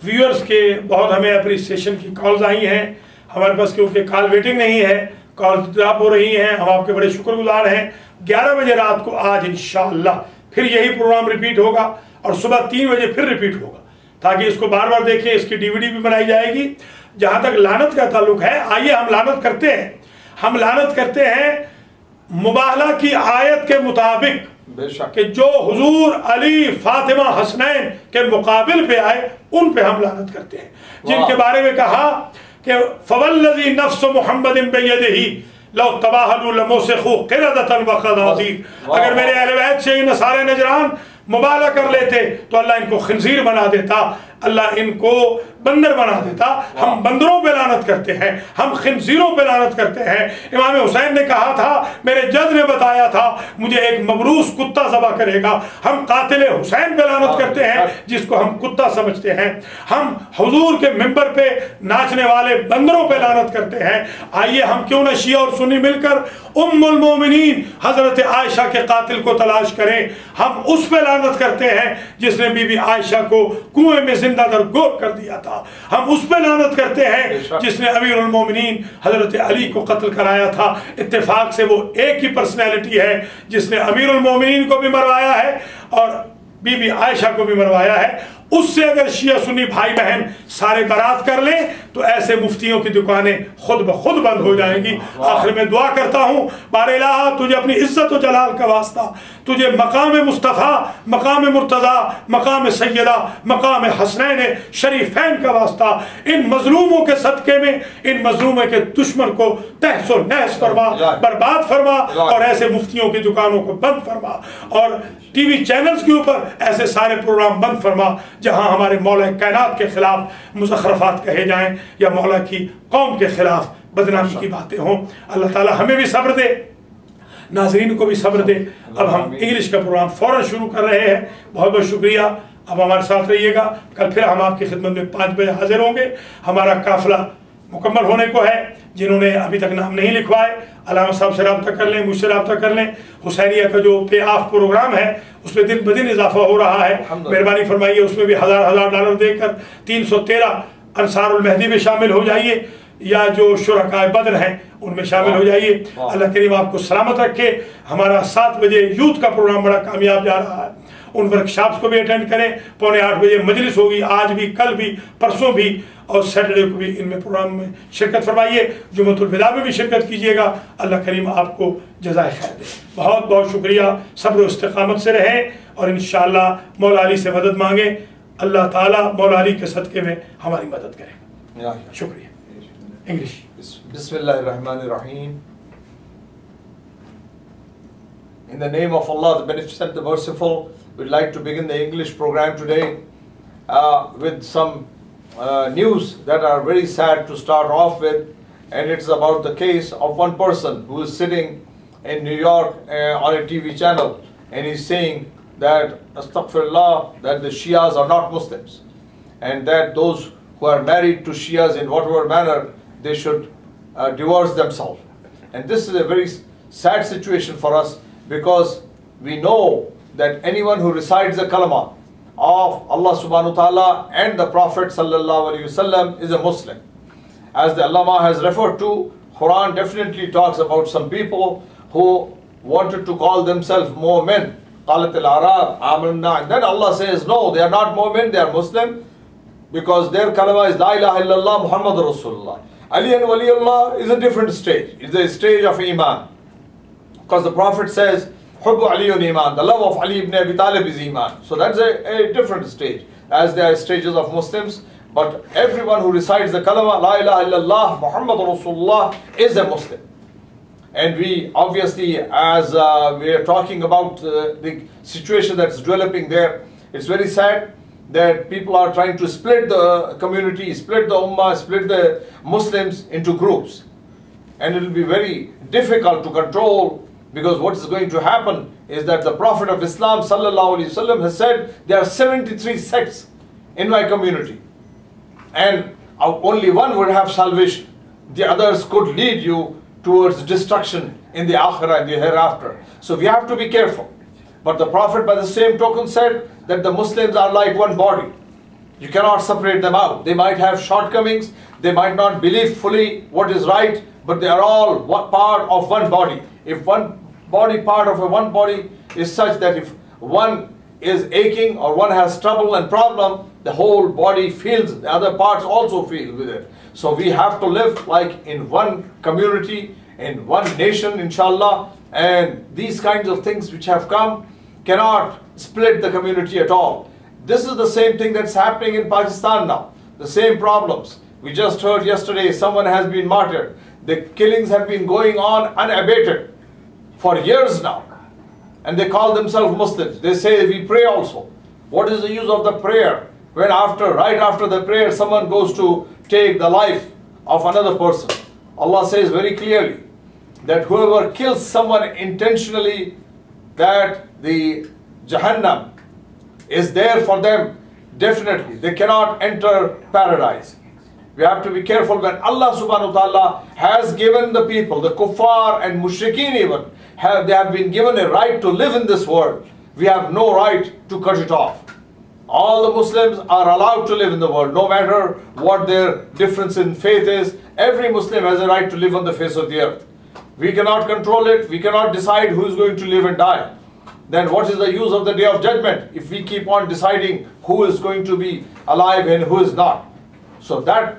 व्यूअर्स के। बहुत हमें अप्रिसिएशन की कॉल्स आई हैं हमारे पास, क्योंकि कॉल वेटिंग नहीं है, कॉल ड्रॉप हो रही हैं। हम आपके बड़े शुक्रगुजार हैं। 11 बजे रात को आज इंशाअल्लाह फिर यही प्रोग्राम रिपीट होगा और सुबह 3 बजे फिर रिपीट होगा, ताकि इसको बार बार देखें। इसकी DVD भी बनाई जाएगी। जहाँ तक लानत का ताल्लुक है, आइए हम लानत करते हैं। हम लानत करते हैं मुबाहला की आयत के मुताबिक कि जो हुजूर अली फातिमा हसनैन के मुकाबिल पे आए, उन पे हम लानत करते हैं, जिनके बारे में कहा कि फवल्लज़ी नफ्स मुहम्मदिन बियदिही लौ तबाहलू लमुसिखू क़िरदतन व ख़नाज़ीर। अगर मेरे अहले बैत से इन सारे नजरान मुबाला कर लेते तो अल्लाह इनको खिंजीर बना देता, अल्लाह इनको बंदर बना देता। हम बंदरों पे लानत करते हैं, हम खिंजीरों पे लानत करते हैं। इमाम हुसैन ने कहा था, मेरे जज ने बताया था, मुझे एक मबरूस कुत्ता ज़बह करेगा। हम कातिल हुसैन पे लानत करते हैं, जिसको हम कुत्ता समझते हैं। हम हुजूर के मिंबर पे नाचने वाले बंदरों पे लानत करते हैं। आइए हम क्यों न शिया और सुन्नी मिलकर उम्मुल मोमिनीन हजरत आयशा के कातिल को तलाश करें। हम उस पे लानत करते हैं जिसने बीबी आयशा को कुएं में जिंदा दरगोर कर दिया था। हम उस पे लानत करते हैं जिसने अमीरुल मोमिनीन हजरत अली को कत्ल कराया था। इत्तेफाक से वो एक ही पर्सनैलिटी है जिसने अमीरुल मोमिनीन को भी मरवाया है और बीबी आयशा को भी मरवाया है। उससे अगर शिया सुन्नी भाई बहन सारे बरात कर लें तो ऐसे मुफ्तियों की दुकानें खुद ब खुद बंद हो जाएंगी। आखिर में दुआ करता हूँ, बारे इलाहा तुझे अपनी इज्जत और जलाल का वास्ता, तुझे मकाम मुस्तफ़ा, मकाम मुर्तज़ा, मकाम सैयदा, मकाम हसनैन शरीफैन का वास्ता, इन मजलूमों के सदक़े में इन मजलूमों के दुश्मन को तहस व नहस फरमा, बर्बाद फरमा और ऐसे मुफ्तियों की दुकानों को बंद फरमा और टीवी चैनल्स के ऊपर ऐसे सारे प्रोग्राम बंद फरमा जहां हमारे मौला कायनात के खिलाफ मुज़ख़्ख़रफ़ात कहे जाएं या मौला की कौम के खिलाफ बदनामी की बातें हों। अल्लाह ताला हमें भी सब्र दे, नाज़रीन को भी सब्र दे। अब हम इंग्लिश का प्रोग्राम फ़ौरन शुरू कर रहे हैं। बहुत बहुत शुक्रिया, अब हमारे साथ रहिएगा। कल फिर हम आपकी खिदमत में 5 बजे हाजिर होंगे। हमारा काफ़िला मुकम्मल होने को है। जिन्होंने अभी तक नाम नहीं लिखवाए, अलामा साहब से रब्ता कर लें, मुझसे रब्ता कर लें। हुसैनिया का जो पे ऑफ प्रोग्राम है उसमें दिन ब दिन इजाफा हो रहा है। मेहरबानी फरमाइए, उसमें भी $1000 देकर 313 अंसारुल महदी में शामिल हो जाइए, या जो शुरकाए बद्र हैं उनमें शामिल हो जाइए। अल्लाह करीम आपको सलामत रखे। हमारा 7 बजे यूथ का प्रोग्राम बड़ा कामयाब जा रहा है, उन वर्कशॉप्स को भी अटेंड करें। 7:45 बजे मजलिस होगी, आज भी, कल भी, परसों भी और सैटरडे को भी इनमें प्रोग्राम में शिरकत फरमाइए। जुम्मतुल विदा में भी शिरकत कीजिएगा। अल्लाह करीम आपको जज़ाए खैर दे। बहुत बहुत शुक्रिया। सब्र इस्तिक़ामत से रहें और इंशाअल्लाह मौला अली से मदद मांगें। अल्लाह ताला मौला अली के सदक़े में हमारी मदद करें। शुक्रिया। English. Bismillahirrahmanirrahim. In the name of Allah, the Beneficent, the Merciful, we'd like to begin the English program today. with some news that are very sad to start off with, and it's about the case of one person who is sitting in New York on a TV channel, and he's saying that, astaghfirullah, that the Shias are not Muslims, and that those who are married to Shias in whatever manner, they should divorce themselves. And this is a very sad situation for us, because we know that anyone who recites the kalama of Allah subhanahu wa ta'ala and the Prophet sallallahu alaihi wasallam is a Muslim. As the Allama has referred to, Quran definitely talks about some people who wanted to call themselves mu'min. Qalat al-Arab, amanna. And then Allah says, no, they are not mu'min, they are Muslim, because their kalama is La ilaha illallah Muhammad Rasulullah. Ali and Waliullah is a different stage. It's a stage of Iman. Because the Prophet says, Hubbu Aliyun Iman, the love of Ali ibn Abi Talib is Iman. So that's a different stage, as there are stages of Muslims. But everyone who recites the kalama, La ilaha illallah Muhammad Rasulullah, is a Muslim. And we obviously, as we are talking about the situation that's developing there, it's very sad that people are trying to split the community, split the ummah, split the Muslims into groups. And it will be very difficult to control, because what is going to happen is that the Prophet of Islam sallallahu alaihi wasallam has said there are 73 sects in my community, and only one would have salvation. The others could lead you towards destruction in the akhirah, in the hereafter. So we have to be careful. But the Prophet by the same token said that the Muslims are like one body. You cannot separate them out. They might have shortcomings, they might not believe fully what is right, but they are all part of one body. If one body part of one body is such that if one is aching or one has trouble and problem, the whole body feels, the other parts also feel with it. So we have to live like in one community, in one nation, inshallah, and these kinds of things which have come cannot split the community at all. This is the same thing that's happening in Pakistan now. The same problems. We just heard yesterday someone has been martyred. The killings have been going on unabated for years now. And they call themselves Muslims. They say we pray also. What is the use of the prayer when right after the prayer someone goes to take the life of another person? Allah says very clearly that whoever kills someone intentionally, that the Jahannam is there for them definitely. They cannot enter paradise. We have to be careful when Allah subhanahu wa ta'ala has given the people, the kuffar and mushrikeen even, they have been given a right to live in this world. We have no right to cut it off. All the Muslims are allowed to live in the world, no matter what their difference in faith is. Every Muslim has a right to live on the face of the earth. We cannot control it. We cannot decide who is going to live and die. Then what is the use of the Day of Judgment if we keep on deciding who is going to be alive and who is not? So that,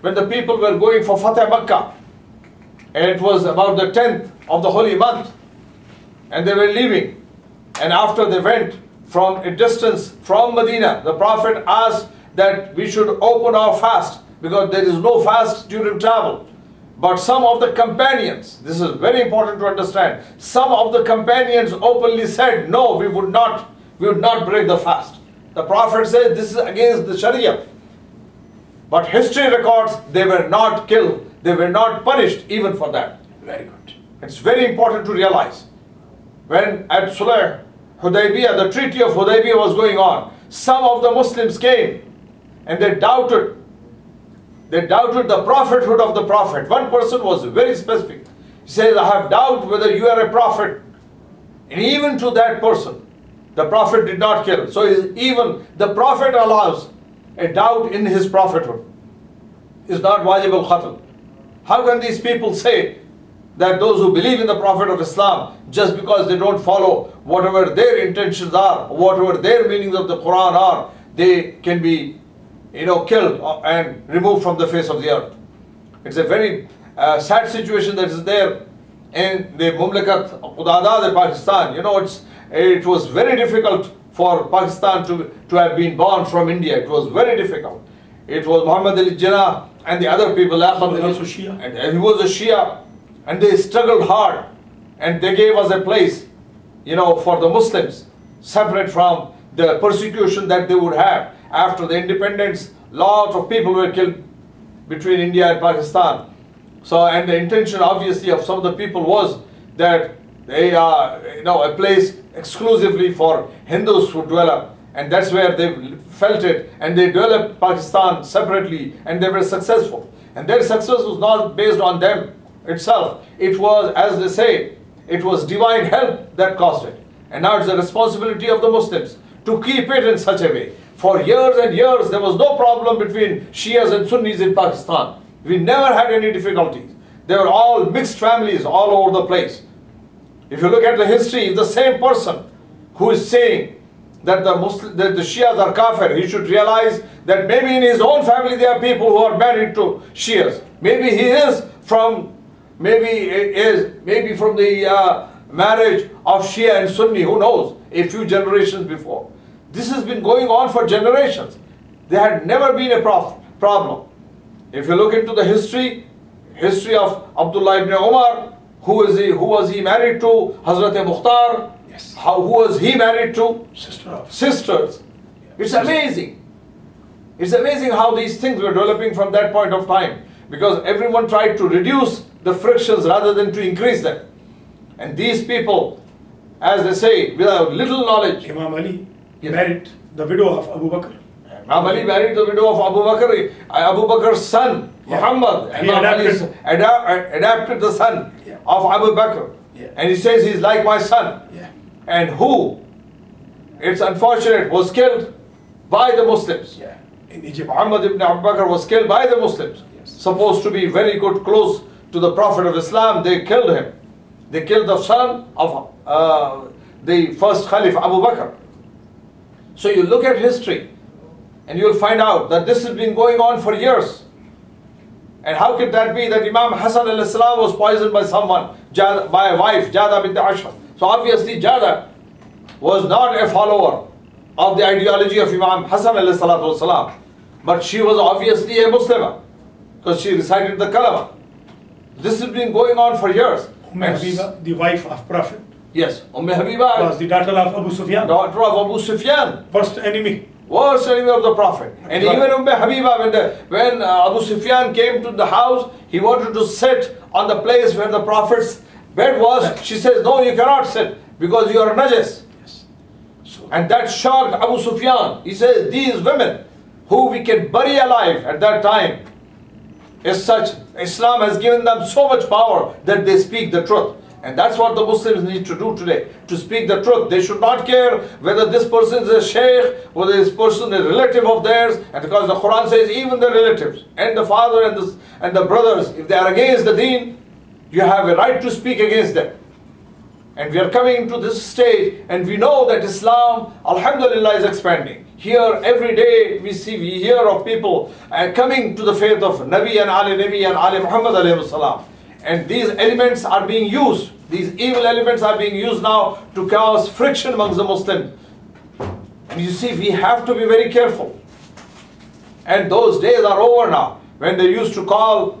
when the people were going for Fateh Makkah, and it was about the 10th of the holy month, and they were leaving, and after they went from a distance from Medina, the Prophet asked that we should open our fast, because there is no fast during travel. But some of the companions, this is very important to understand, some of the companions openly said, no, we would not break the fast. The Prophet said this is against the Sharia. But history records they were not killed, they were not punished even for that. Very good. It's very important to realize. When at Sulh Hudaybiyah, the Treaty of Hudaybiyah was going on, some of the Muslims came and they doubted the prophethood of the Prophet. One person was very specific. He says, I have doubt whether you are a prophet. And even to that person, the Prophet did not kill. So even the Prophet allows a doubt in his prophethood. Is not wajib al-qatl. How can these people say that those who believe in the Prophet of Islam, just because they don't follow whatever their intentions are, whatever their meanings of the Quran are, they can be killed and removed from the face of the earth? It's a very sad situation that is there in the Mumlakat Qudadad, Pakistan. It was very difficult for Pakistan to have been born from India. It was very difficult. It was Muhammad Ali Jinnah and the other people, and he was a Shia, and they struggled hard, and they gave us a place for the Muslims, separate from the persecution that they would have after the independence. Lot of people were killed between India and Pakistan. So, and the intention obviously of some of the people was that they are, a place exclusively for Hindus to develop, and that's where they felt it, and they developed Pakistan separately, and they were successful. And their success was not based on them itself. It was, as they say, it was divine help that caused it. And now it's the responsibility of the Muslims to keep it in such a way. For years and years, there was no problem between Shias and Sunnis in Pakistan. We never had any difficulties. They were all mixed families all over the place. If you look at the history, if the same person who is saying that the Shias are kafir, he should realize that maybe in his own family there are people who are married to Shias. Maybe he is from, maybe from the marriage of Shia and Sunni, who knows, a few generations before. This has been going on for generations. There had never been a problem. If you look into the history of Abdullah ibn Umar, who was he married to? Hazrat Mukhtar. Yes. Who was he married to? Sisters. It's amazing. It's amazing how these things were developing from that point of time, because everyone tried to reduce the frictions rather than to increase them. And these people, as they say, without little knowledge. Imam Ali married the widow of Abu Bakr. Imam Ali married the widow of Abu Bakr. Abu Bakr's son, Muhammad. Imam Ali adapted the son of Abu Bakr. Yeah. And he says he's like my son. Yeah. And who, it's unfortunate, was killed by the Muslims. Yeah. In Egypt. Muhammad ibn Abu Bakr was killed by the Muslims. Yes. Supposed to be very good, close to the Prophet of Islam. They killed him. They killed the son of the first Caliph, Abu Bakr. So you look at history and you'll find out that this has been going on for years. And how could that be that Imam Hassan al-Islam was poisoned by someone, by a wife, Jada bint Ashar? So obviously Jada was not a follower of the ideology of Imam Hassan al-Salam, but she was obviously a Muslimah because she recited the Kalama. This has been going on for years. Habiba, the wife of Prophet. Yes, Habiba was the daughter of Abu Sufyan. Daughter of Abu Sufyan. Worst enemy. Worst enemy of the Prophet. And even Habiba, when Abu Sufyan came to the house, he wanted to sit on the place where the Prophet's bed was. She says, no, you cannot sit because you are najis. Yes. So, and that shocked Abu Sufyan. He says, these women who we can bury alive at that time is such, Islam has given them so much power that they speak the truth. And that's what the Muslims need to do today, to speak the truth. They should not care whether this person is a sheikh, whether this person is a relative of theirs, and because the Quran says even the relatives and the father and the brothers, if they are against the deen, you have a right to speak against them. And we are coming into this stage, and we know that Islam, alhamdulillah, is expanding. Here, every day, we hear of people coming to the faith of Nabi and Ali Muhammad alayhi salam. And these elements are being used. These evil elements are being used now to cause friction amongst the Muslims. And you see, we have to be very careful. And those days are over now, when they used to call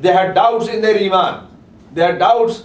they had doubts in their iman. They had doubts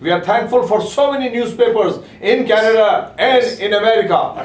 We are thankful for so many newspapers in Canada and in America.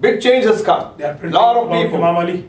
Big change has come. A lot of people. Imam Ali.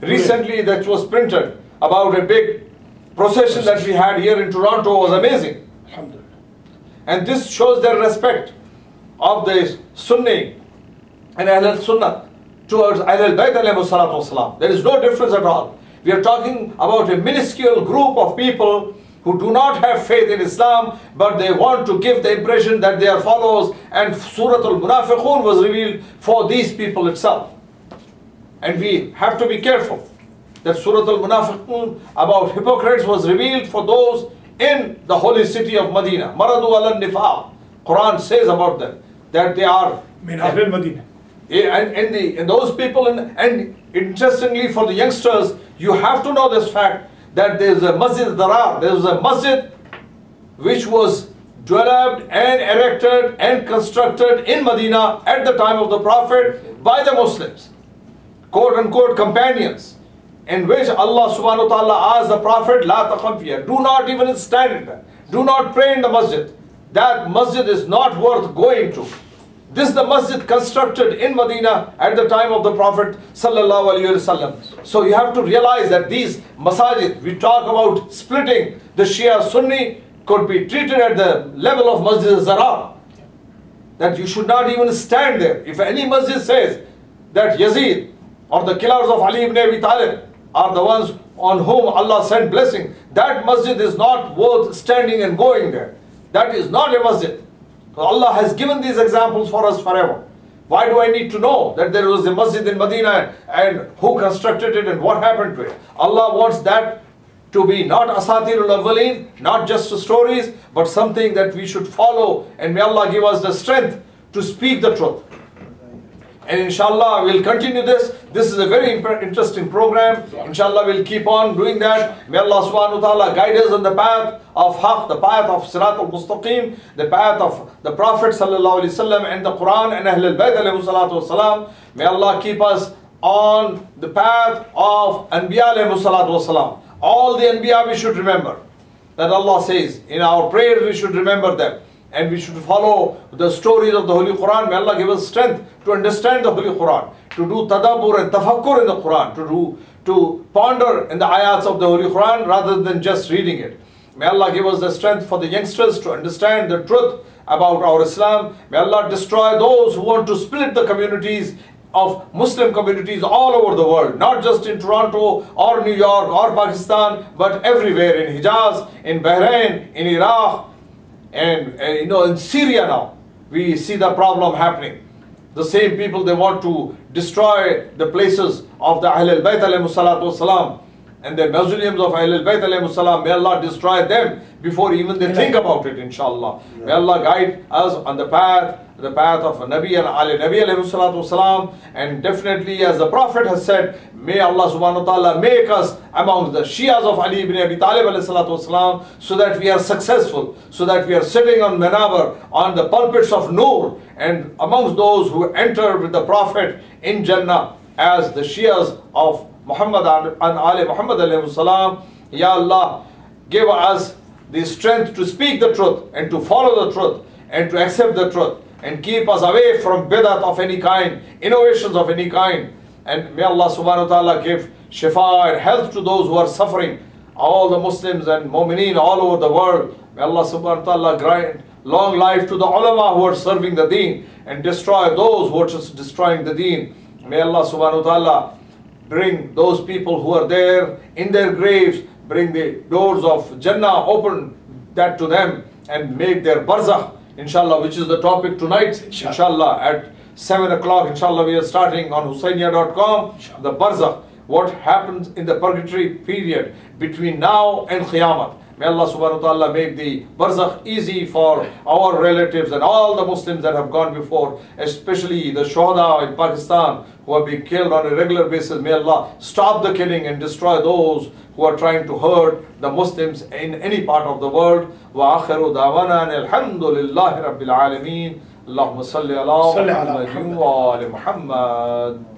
recently that was printed about a big procession that we had here in Toronto was amazing. Alhamdulillah. And this shows their respect of the Sunni and Ahl Sunnah towards Ahl Bayt alayhi salatu wasalam. There is no difference at all. We are talking about a minuscule group of people who do not have faith in Islam, but they want to give the impression that they are followers, and Surah Al-Munafiqun was revealed for these people itself. And we have to be careful that Surah Al-Munafiqun about hypocrites was revealed for those in the holy city of Medina. Maradu al-Nifaq. Quran says about them that they are Min Ahl al-Madinah. And those people, and interestingly for the youngsters, you have to know this fact that there is a Masjid Darar, there is a masjid which was developed and erected and constructed in Medina at the time of the Prophet by the Muslims. quote unquote companions, in which Allah subhanahu wa ta'ala asked the Prophet, La taqam fiha, do not even stand in there, do not pray in the masjid. That masjid is not worth going to. This is the masjid constructed in Medina at the time of the Prophet sallallahu alaihi wasallam. So you have to realize that these masajid, we talk about splitting the Shia Sunni, could be treated at the level of Masjid al-Zarar. That you should not even stand there. If any masjid says that Yazid or the killers of Ali ibn Abi Talib are the ones on whom Allah sent blessing, that masjid is not worth standing and going there. That is not a masjid. Allah has given these examples for us forever. Why do I need to know that there was a masjid in Medina and who constructed it and what happened to it? Allah wants that to be not asatirul awwaleen, not just stories, but something that we should follow, and may Allah give us the strength to speak the truth. And inshallah we'll continue this. This is a very interesting program. Inshallah we'll keep on doing that. May Allah subhanahu wa ta'ala guide us on the path of haqq, the path of Sirat al-Mustaqim, the path of the Prophet sallallahu alaihi wasallam and the Quran and Ahlul Bayt alayhi salatu wasalam. May Allah keep us on the path of Anbiya alayhi salatu wasalam. All the Anbiya we should remember. That Allah says in our prayers we should remember them. And we should follow the stories of the Holy Quran. May Allah give us strength to understand the Holy Quran, to do tadabbur and tafakkur in the Quran, to ponder in the ayats of the Holy Quran rather than just reading it. May Allah give us the strength for the youngsters to understand the truth about our Islam. May Allah destroy those who want to split the communities of Muslim communities all over the world, not just in Toronto or New York or Pakistan, but everywhere, in Hijaz, in Bahrain, in Iraq, and in Syria now, we see the problem happening. The same people, they want to destroy the places of the Ahlul Bayt alayhi salatu wasalam and the mausoleums of Ahlul Bayt alayhi salam. May Allah destroy them before even they think about it, inshallah. May Allah guide us on the path of Nabi and Ali Nabi alayhi salatu wasalam. And definitely, as the Prophet has said, may Allah subhanahu wa ta'ala make us amongst the Shias of Ali ibn Abi Talib alayhi salatu wasalam, so that we are successful, so that we are sitting on Manabar, on the pulpits of Noor, and amongst those who enter with the Prophet in Jannah as the Shias of Muhammad and Ali Muhammad alayhi salam. Ya Allah, give us the strength to speak the truth and to follow the truth and to accept the truth, and keep us away from bidat of any kind, innovations of any kind. And may Allah subhanahu wa ta'ala give shifa and health to those who are suffering, all the Muslims and mu'mineen all over the world. May Allah subhanahu wa ta'ala grant long life to the ulama who are serving the deen, and destroy those who are just destroying the deen. May Allah subhanahu wa ta'ala bring those people who are there in their graves, bring the doors of Jannah, open that to them, and make their barzakh, inshallah, which is the topic tonight, inshallah, at 7 o'clock, inshallah, we are starting on Husainia.com, the barzakh, what happens in the purgatory period between now and Qiyamah. May Allah subhanahu wa ta'ala make the barzakh easy for our relatives and all the Muslims that have gone before, especially the shuhada in Pakistan who are being killed on a regular basis. May Allah stop the killing and destroy those who are trying to hurt the Muslims in any part of the world. Wa akhiru da'wana alhamdulillahi rabbil alameen. Allahumma salli ala Muhammadin wa ali Muhammad.